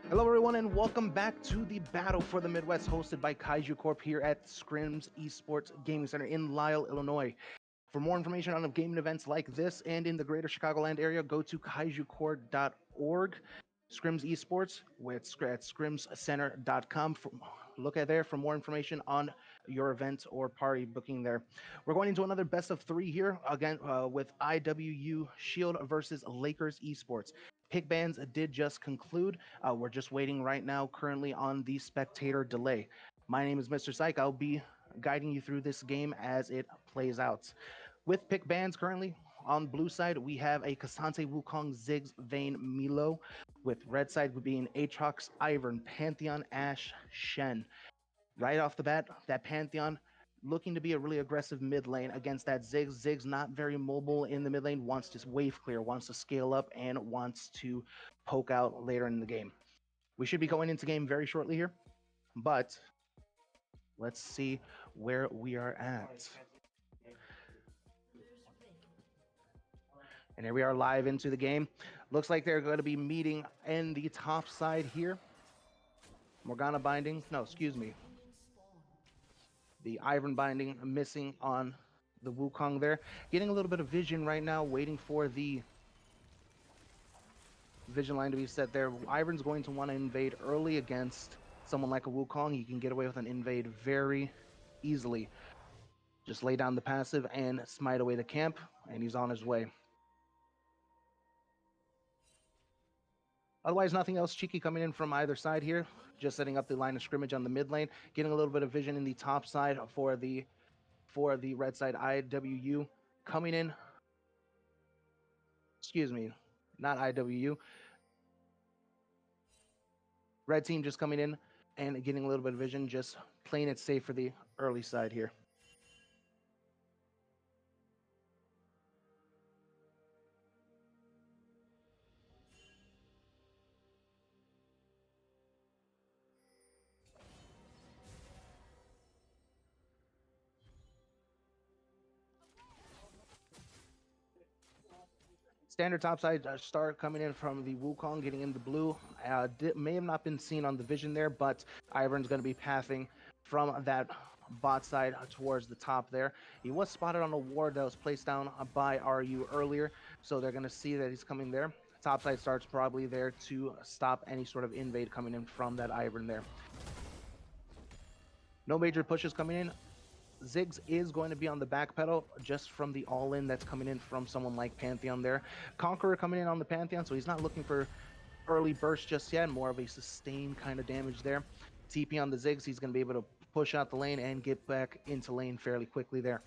Hello, everyone, and welcome back to the Battle for the Midwest, hosted by Kaiju Corp here at Scrims Esports Gaming Center in Lisle, Illinois. For more information on gaming events like this and in the greater Chicagoland area, go to kaijucorp.org. Scrims Esports at scrimscenter.com. Look at there for more information on your event or party booking there. We're going into another best of three here again with IWU Shield versus Lakers Esports. Pick bans did just conclude. We're just waiting right now, currently on the spectator delay. My name is Mr. Syke. I'll be guiding you through this game as it plays out. With pick bans currently on blue side, we have a Kasante Wukong Ziggs Vayne Milo, with red side being Aatrox, Ivern, Pantheon, Ashe, Shen. Right off the bat, that Pantheon looking to be a really aggressive mid lane against that Ziggs. Ziggs not very mobile in the mid lane, wants to wave clear, wants to scale up, and wants to poke out later in the game. We should be going into game very shortly here, but let's see where we are at. And here we are live into the game. Looks like they're going to be meeting in the top side here. Morgana binding, no, excuse me. The Ivern binding missing on the Wukong there. Getting a little bit of vision right now, waiting for the vision line to be set there. Ivern's going to want to invade early against someone like a Wukong. He can get away with an invade very easily. Just lay down the passive and smite away the camp, and he's on his way. Otherwise, nothing else cheeky coming in from either side here. Just setting up the line of scrimmage on the mid lane, getting a little bit of vision in the top side for the red side IWU coming in. Excuse me, not IWU. Red team just coming in and getting a little bit of vision, just playing it safe for the early side here. Standard topside start coming in from the Wukong, getting in the blue. May have not been seen on the vision there, but Ivern's going to be pathing from that bot side towards the top there. He was spotted on a ward that was placed down by RU earlier, so they're going to see that he's coming there. Topside starts probably there to stop any sort of invade coming in from that Ivern there. No major pushes coming in. Ziggs is going to be on the back pedal just from the all-in that's coming in from someone like Pantheon there. Conqueror coming in on the Pantheon, so he's not looking for early burst just yet, more of a sustained kind of damage there. TP on the Ziggs, he's going to be able to push out the lane and get back into lane fairly quickly there.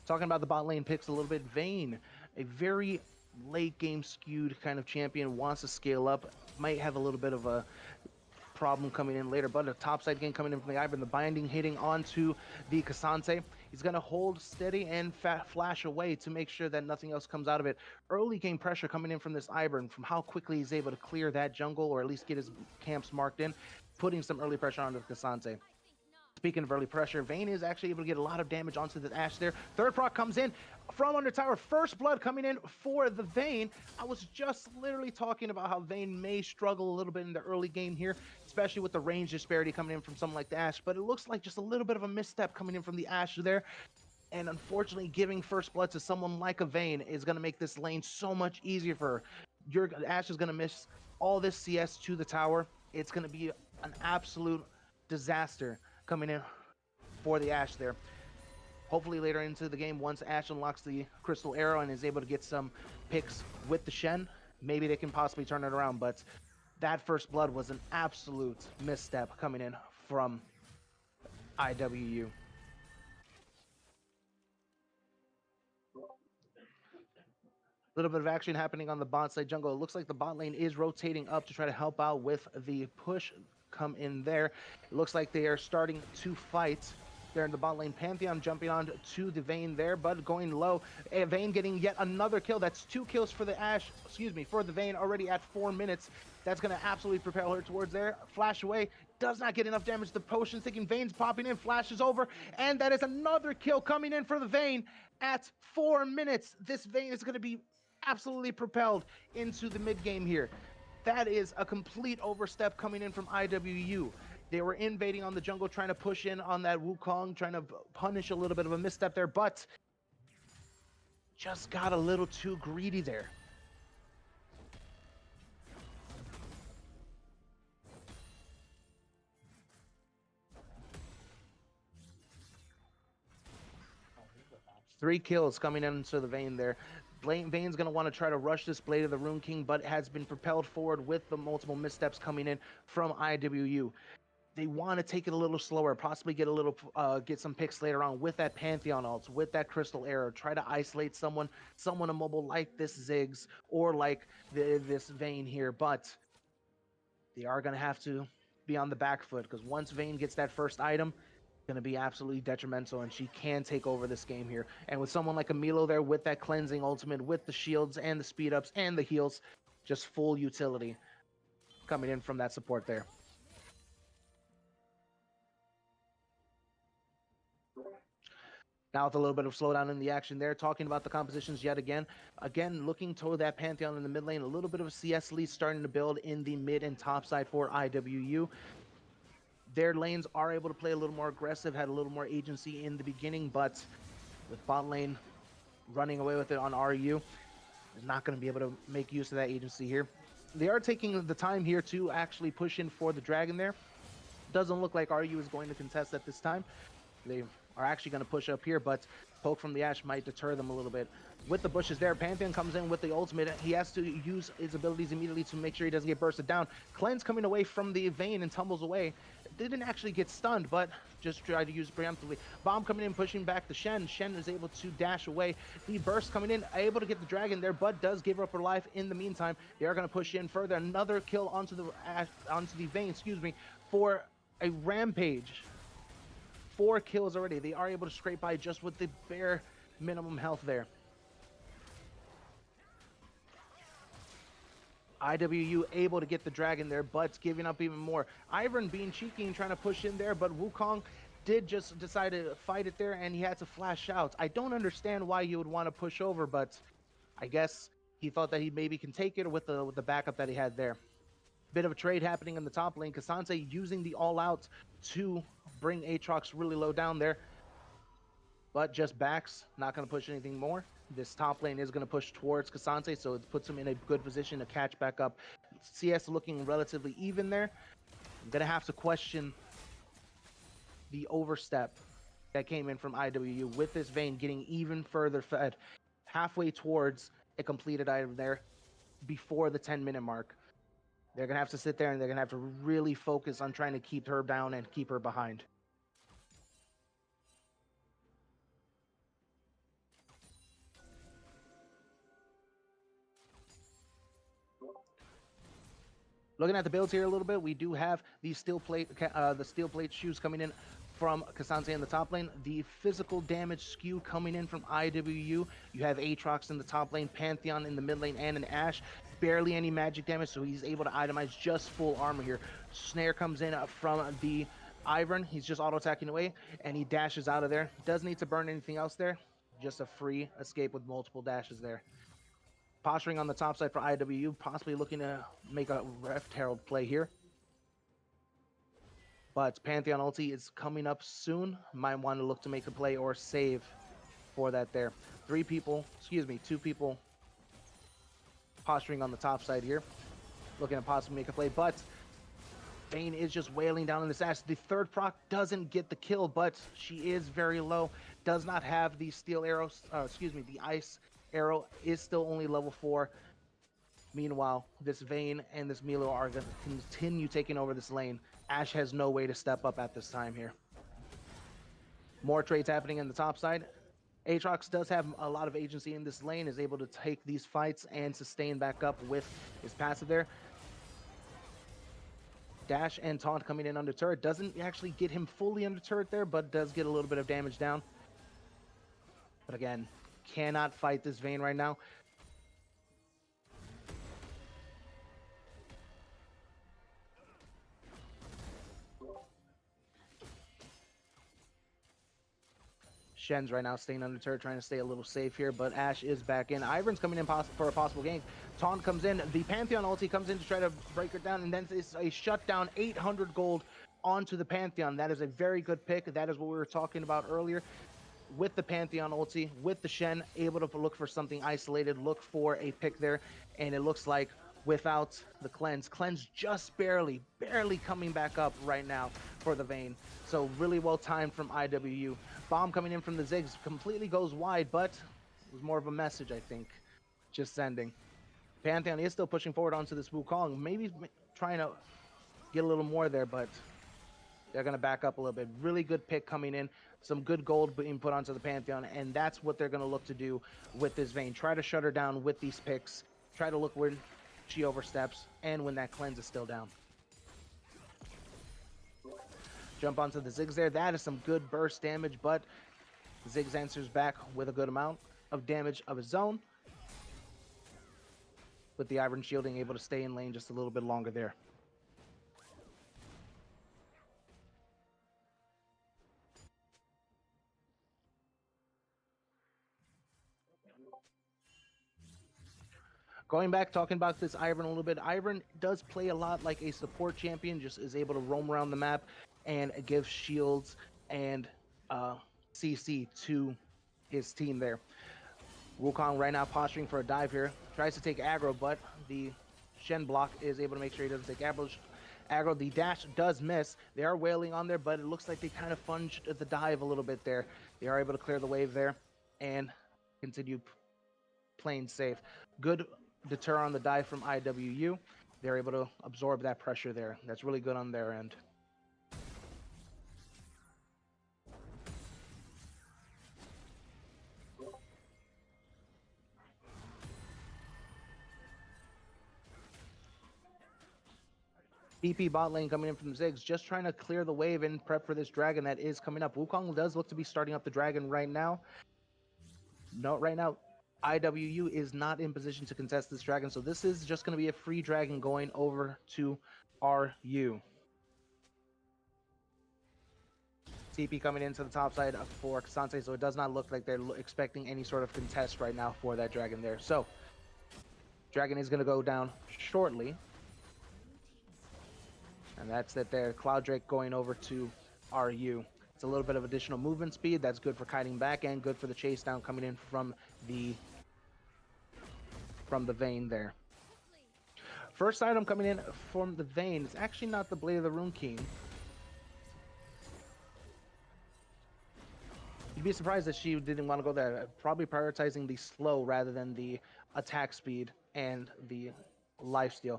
Talking about the bot lane picks a little bit, Vayne, a very late game skewed kind of champion, wants to scale up, might have a little bit of a problem coming in later, but a topside game coming in from the Ivern, the binding hitting onto the Kasante. He's going to hold steady and flash away to make sure that nothing else comes out of it. Early game pressure coming in from this Ivern, from how quickly he's able to clear that jungle or at least get his camps marked in, putting some early pressure onto the Kasante. Speaking of early pressure, Vayne is actually able to get a lot of damage onto the Ashe there. Third proc comes in from under tower. First blood coming in for the Vayne. I was just literally talking about how Vayne may struggle a little bit in the early game here, especially with the range disparity coming in from someone like the Ashe. But it looks like just a little bit of a misstep coming in from the Ashe there. And unfortunately, giving first blood to someone like a Vayne is going to make this lane so much easier for her. Your Ashe is going to miss all this CS to the tower. It's going to be an absolute disaster coming in for the Ashe there. Hopefully later into the game, once Ashe unlocks the Crystal Arrow and is able to get some picks with the Shen, maybe they can possibly turn it around. But that first blood was an absolute misstep coming in from IWU. A little bit of action happening on the bot side jungle. It looks like the bot lane is rotating up to try to help out with the push come in there. It looks like they are starting to fight there in the bot lane. Pantheon jumping on to the Vayne there, but going low. Vayne getting yet another kill. That's 2 kills for the for the Vayne already at 4 minutes. That's going to absolutely propel her towards there. Flash away. does not get enough damage. The potion's taking, Vayne's popping in, flashes over, and that is another kill coming in for the Vayne at 4 minutes. This Vayne is going to be absolutely propelled into the mid game here. That is a complete overstep coming in from IWU. They were invading on the jungle, trying to push in on that Wukong, trying to punish a little bit of a misstep there, but just got a little too greedy there. Three kills coming into the Vayne there. Vayne's going to want to try to rush this Blade of the Rune King, but has been propelled forward with the multiple missteps coming in from IWU. They want to take it a little slower, possibly get some picks later on with that Pantheon ult, with that Crystal Arrow, try to isolate someone immobile like this Ziggs or like this Vayne here, but they are going to have to be on the back foot because once Vayne gets that first item, going to be absolutely detrimental, and she can take over this game here. And with someone like Emilo there with that cleansing ultimate, with the shields and the speed ups and the heals, just full utility coming in from that support there. Now with a little bit of slowdown in the action there, talking about the compositions yet again. Again, looking toward that Pantheon in the mid lane, a little bit of a CS lead starting to build in the mid and top side for IWU. Their lanes are able to play a little more aggressive, had a little more agency in the beginning, but with bot lane running away with it on RU, is not going to be able to make use of that agency here. They are taking the time here to actually push in for the dragon there. Doesn't look like RU is going to contest at this time. They are actually going to push up here, but poke from the Ashe might deter them a little bit. With the bushes there, Pantheon comes in with the ultimate. He has to use his abilities immediately to make sure he doesn't get bursted down. Cleanse coming away from the Vayne and tumbles away. Didn't actually get stunned, but just tried to use preemptively. Bomb coming in, pushing back the Shen. Shen is able to dash away. The burst coming in, able to get the dragon there, but does give up her life in the meantime. They are going to push in further. Another kill onto the Vayne, for a rampage. 4 kills already. They are able to scrape by just with the bare minimum health there. IWU able to get the dragon there, but giving up even more. Ivern being cheeky and trying to push in there, but Wukong did just decide to fight it there, and he had to flash out. I don't understand why you would want to push over, but I guess he thought that he maybe can take it with the backup that he had there. Bit of a trade happening in the top lane. K'Sante using the all-out to bring Aatrox really low down there, but just backs, not going to push anything more. This top lane is going to push towards K'Sante, so it puts him in a good position to catch back up. CS looking relatively even there. I'm going to have to question the overstep that came in from IWU with this Vayne getting even further fed halfway towards a completed item there before the 10-minute mark. They're going to have to sit there and they're going to have to really focus on trying to keep her down and keep her behind. Looking at the builds here a little bit, we do have the steel plate shoes coming in from K'Sante in the top lane. The physical damage skew coming in from IWU. You have Aatrox in the top lane, Pantheon in the mid lane, and an Ashe. Barely any magic damage, so he's able to itemize just full armor here. Snare comes in from the Ivern. He's just auto-attacking away, and he dashes out of there. Doesn't need to burn anything else there. Just a free escape with multiple dashes there. Posturing on the top side for IWU, possibly looking to make a Rift Herald play here. But Pantheon ulti is coming up soon. Might want to look to make a play or save for that there. Two people posturing on the top side here. Looking to possibly make a play, but Vayne is just wailing down on this Ashe. The third proc doesn't get the kill, but she is very low. Does not have the steel arrows, the ice arrow is still only level 4. Meanwhile, this Vayne and this Milo are going to continue taking over this lane. Ashe has no way to step up at this time here. More trades happening in the top side. Aatrox does have a lot of agency in this lane, is able to take these fights and sustain back up with his passive there. Dash and taunt coming in under turret. Doesn't actually get him fully under turret there, but does get a little bit of damage down. But again, cannot fight this Vayne right now. Shen's right now staying under turret, trying to stay a little safe here, but Ashe is back in. Ivern's coming in for a possible gank. Taunt comes in. The Pantheon ulti comes in to try to break her down, and then it's a shutdown, 800 gold onto the Pantheon. That is a very good pick. That is what we were talking about earlier. With the Pantheon ulti, with the Shen, able to look for something isolated, look for a pick there, and it looks like without the cleanse just barely coming back up right now for the Vayne. So really well timed from IWU. Bomb coming in from the Ziggs completely goes wide, but it was more of a message, I think, just sending. Pantheon is still pushing forward onto this Wukong, maybe trying to get a little more there, but they're going to back up a little bit. Really good pick coming in. Some good gold being put onto the Pantheon, and that's what they're going to look to do with this Vayne. Try to shut her down with these picks. Try to look where she oversteps, and when that cleanse is still down. Jump onto the Ziggs there. That is some good burst damage, but Ziggs answers back with a good amount of damage of his own. With the Ivern shielding, able to stay in lane just a little bit longer there. Going back, talking about this Ivern a little bit, Ivern does play a lot like a support champion, just is able to roam around the map and give shields and CC to his team there. Wukong right now posturing for a dive here. Tries to take aggro, but the Shen block is able to make sure he doesn't take aggro. The dash does miss. They are wailing on there, but it looks like they kind of funged the dive a little bit there. They are able to clear the wave there and continue playing safe. Good deter on the dive from IWU. They're able to absorb that pressure there. That's really good on their end. BP bot lane coming in from Ziggs, just trying to clear the wave and prep for this dragon that is coming up. Wukong does look to be starting up the dragon right now. No, right now, IWU is not in position to contest this dragon, so this is just going to be a free dragon going over to RU. TP coming into the top side for K'Sante, so it does not look like they're expecting any sort of contest right now for that dragon there. So, dragon is going to go down shortly. And that's it there. Cloud Drake going over to RU. It's a little bit of additional movement speed. That's good for kiting back and good for the chase down coming in from the Vayne there. First item coming in from the Vayne is actually not the Blade of the Rune King. You'd be surprised that she didn't want to go there. Probably prioritizing the slow rather than the attack speed and the lifesteal.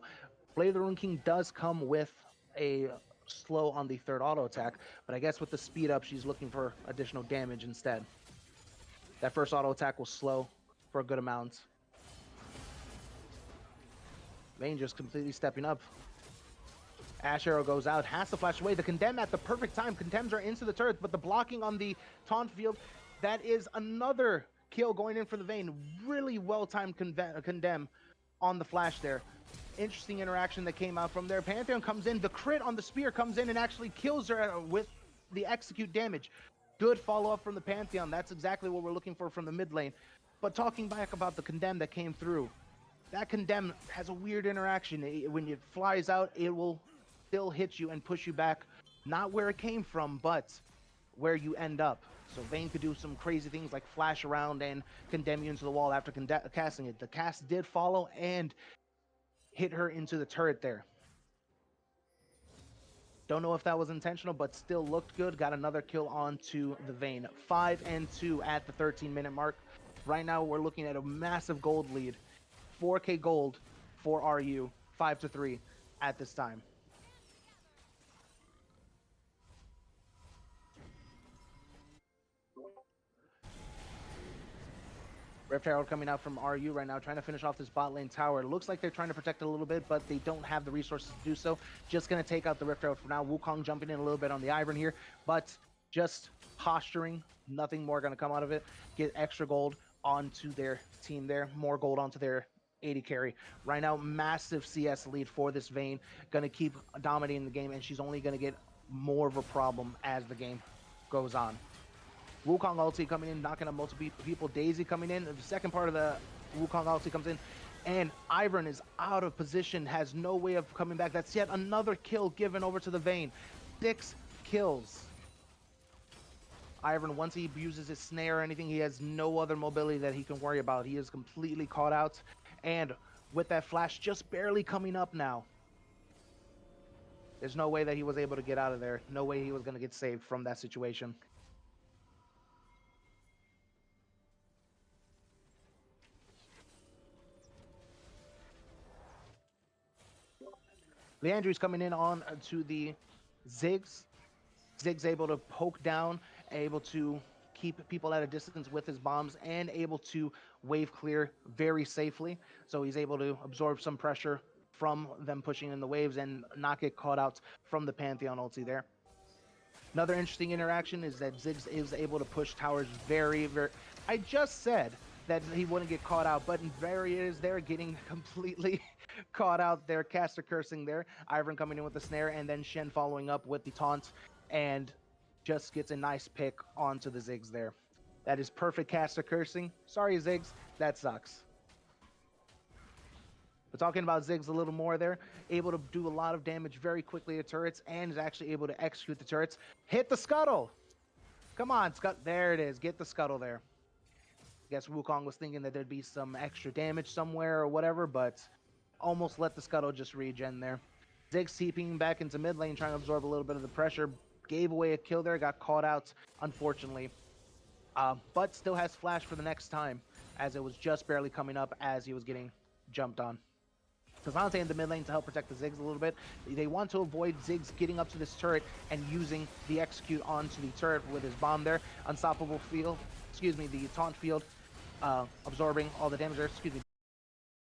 Blade of the Rune King does come with a slow on the third auto attack, but I guess with the speed up, she's looking for additional damage instead. That first auto attack will slow for a good amount. Vayne just completely stepping up. Ashe arrow goes out, has to flash away. The condemn at the perfect time. Condemns her into the turret, but the blocking on the taunt field, that is another kill going in for the Vayne. Really well-timed condemn on the flash there. Interesting interaction that came out from there. Pantheon comes in, the crit on the spear comes in and actually kills her with the execute damage. Good follow-up from the Pantheon. That's exactly what we're looking for from the mid lane. But talking back about the condemn that came through, that condemn has a weird interaction. When it flies out, it will still hit you and push you back, not where it came from, but where you end up. So Vayne could do some crazy things like flash around and condemn you into the wall after casting it. The cast did follow and hit her into the turret there. Don't know if that was intentional, but still looked good. Got another kill onto the Vayne. 5-2 at the 13-minute mark. Right now, we're looking at a massive gold lead. 4K gold for RU, 5-3 at this time. Rift Herald coming out from RU right now, trying to finish off this bot lane tower. It looks like they're trying to protect it a little bit, but they don't have the resources to do so. Just going to take out the Rift Herald for now. Wukong jumping in a little bit on the Ivern here, but just posturing. Nothing more going to come out of it. Get extra gold onto their team there. More gold onto their 80 carry. Right now, massive CS lead for this Vayne. Going to keep dominating the game, and she's only going to get more of a problem as the game goes on. Wukong ulti coming in, knocking up multiple people. Daisy coming in. The second part of the Wukong ulti comes in. And Ivern is out of position, has no way of coming back. That's yet another kill given over to the Vayne. 6 kills. Ivern, once he uses his snare or anything, he has no other mobility that he can worry about. He is completely caught out. And with that flash just barely coming up now, there's no way that he was able to get out of there. No way he was going to get saved from that situation. Leandry's coming in on to the Ziggs. Ziggs able to poke down, able to keep people at a distance with his bombs, and able to wave clear very safely. So he's able to absorb some pressure from them pushing in the waves and not get caught out from the Pantheon ulti there. Another interesting interaction is that Ziggs is able to push towers very, very... I just said that he wouldn't get caught out, but there he is there getting completely caught out there, caster cursing there. Ivern coming in with the snare, and then Shen following up with the taunt, and just gets a nice pick onto the Ziggs there. That is perfect caster cursing. Sorry, Ziggs, that sucks. But talking about Ziggs a little more there, able to do a lot of damage very quickly to turrets, and is actually able to execute the turrets. Hit the scuttle! Come on, there it is. Get the scuttle there. Guess Wukong was thinking that there'd be some extra damage somewhere or whatever, but almost let the scuttle just regen there. Ziggs TPing back into mid lane, trying to absorb a little bit of the pressure. Gave away a kill there, got caught out, unfortunately. But still has flash for the next time, as it was just barely coming up as he was getting jumped on. Kazante in the mid lane to help protect the Ziggs a little bit. They want to avoid Ziggs getting up to this turret and using the execute onto the turret with his bomb there. Unstoppable field, the taunt field, absorbing all the damage there.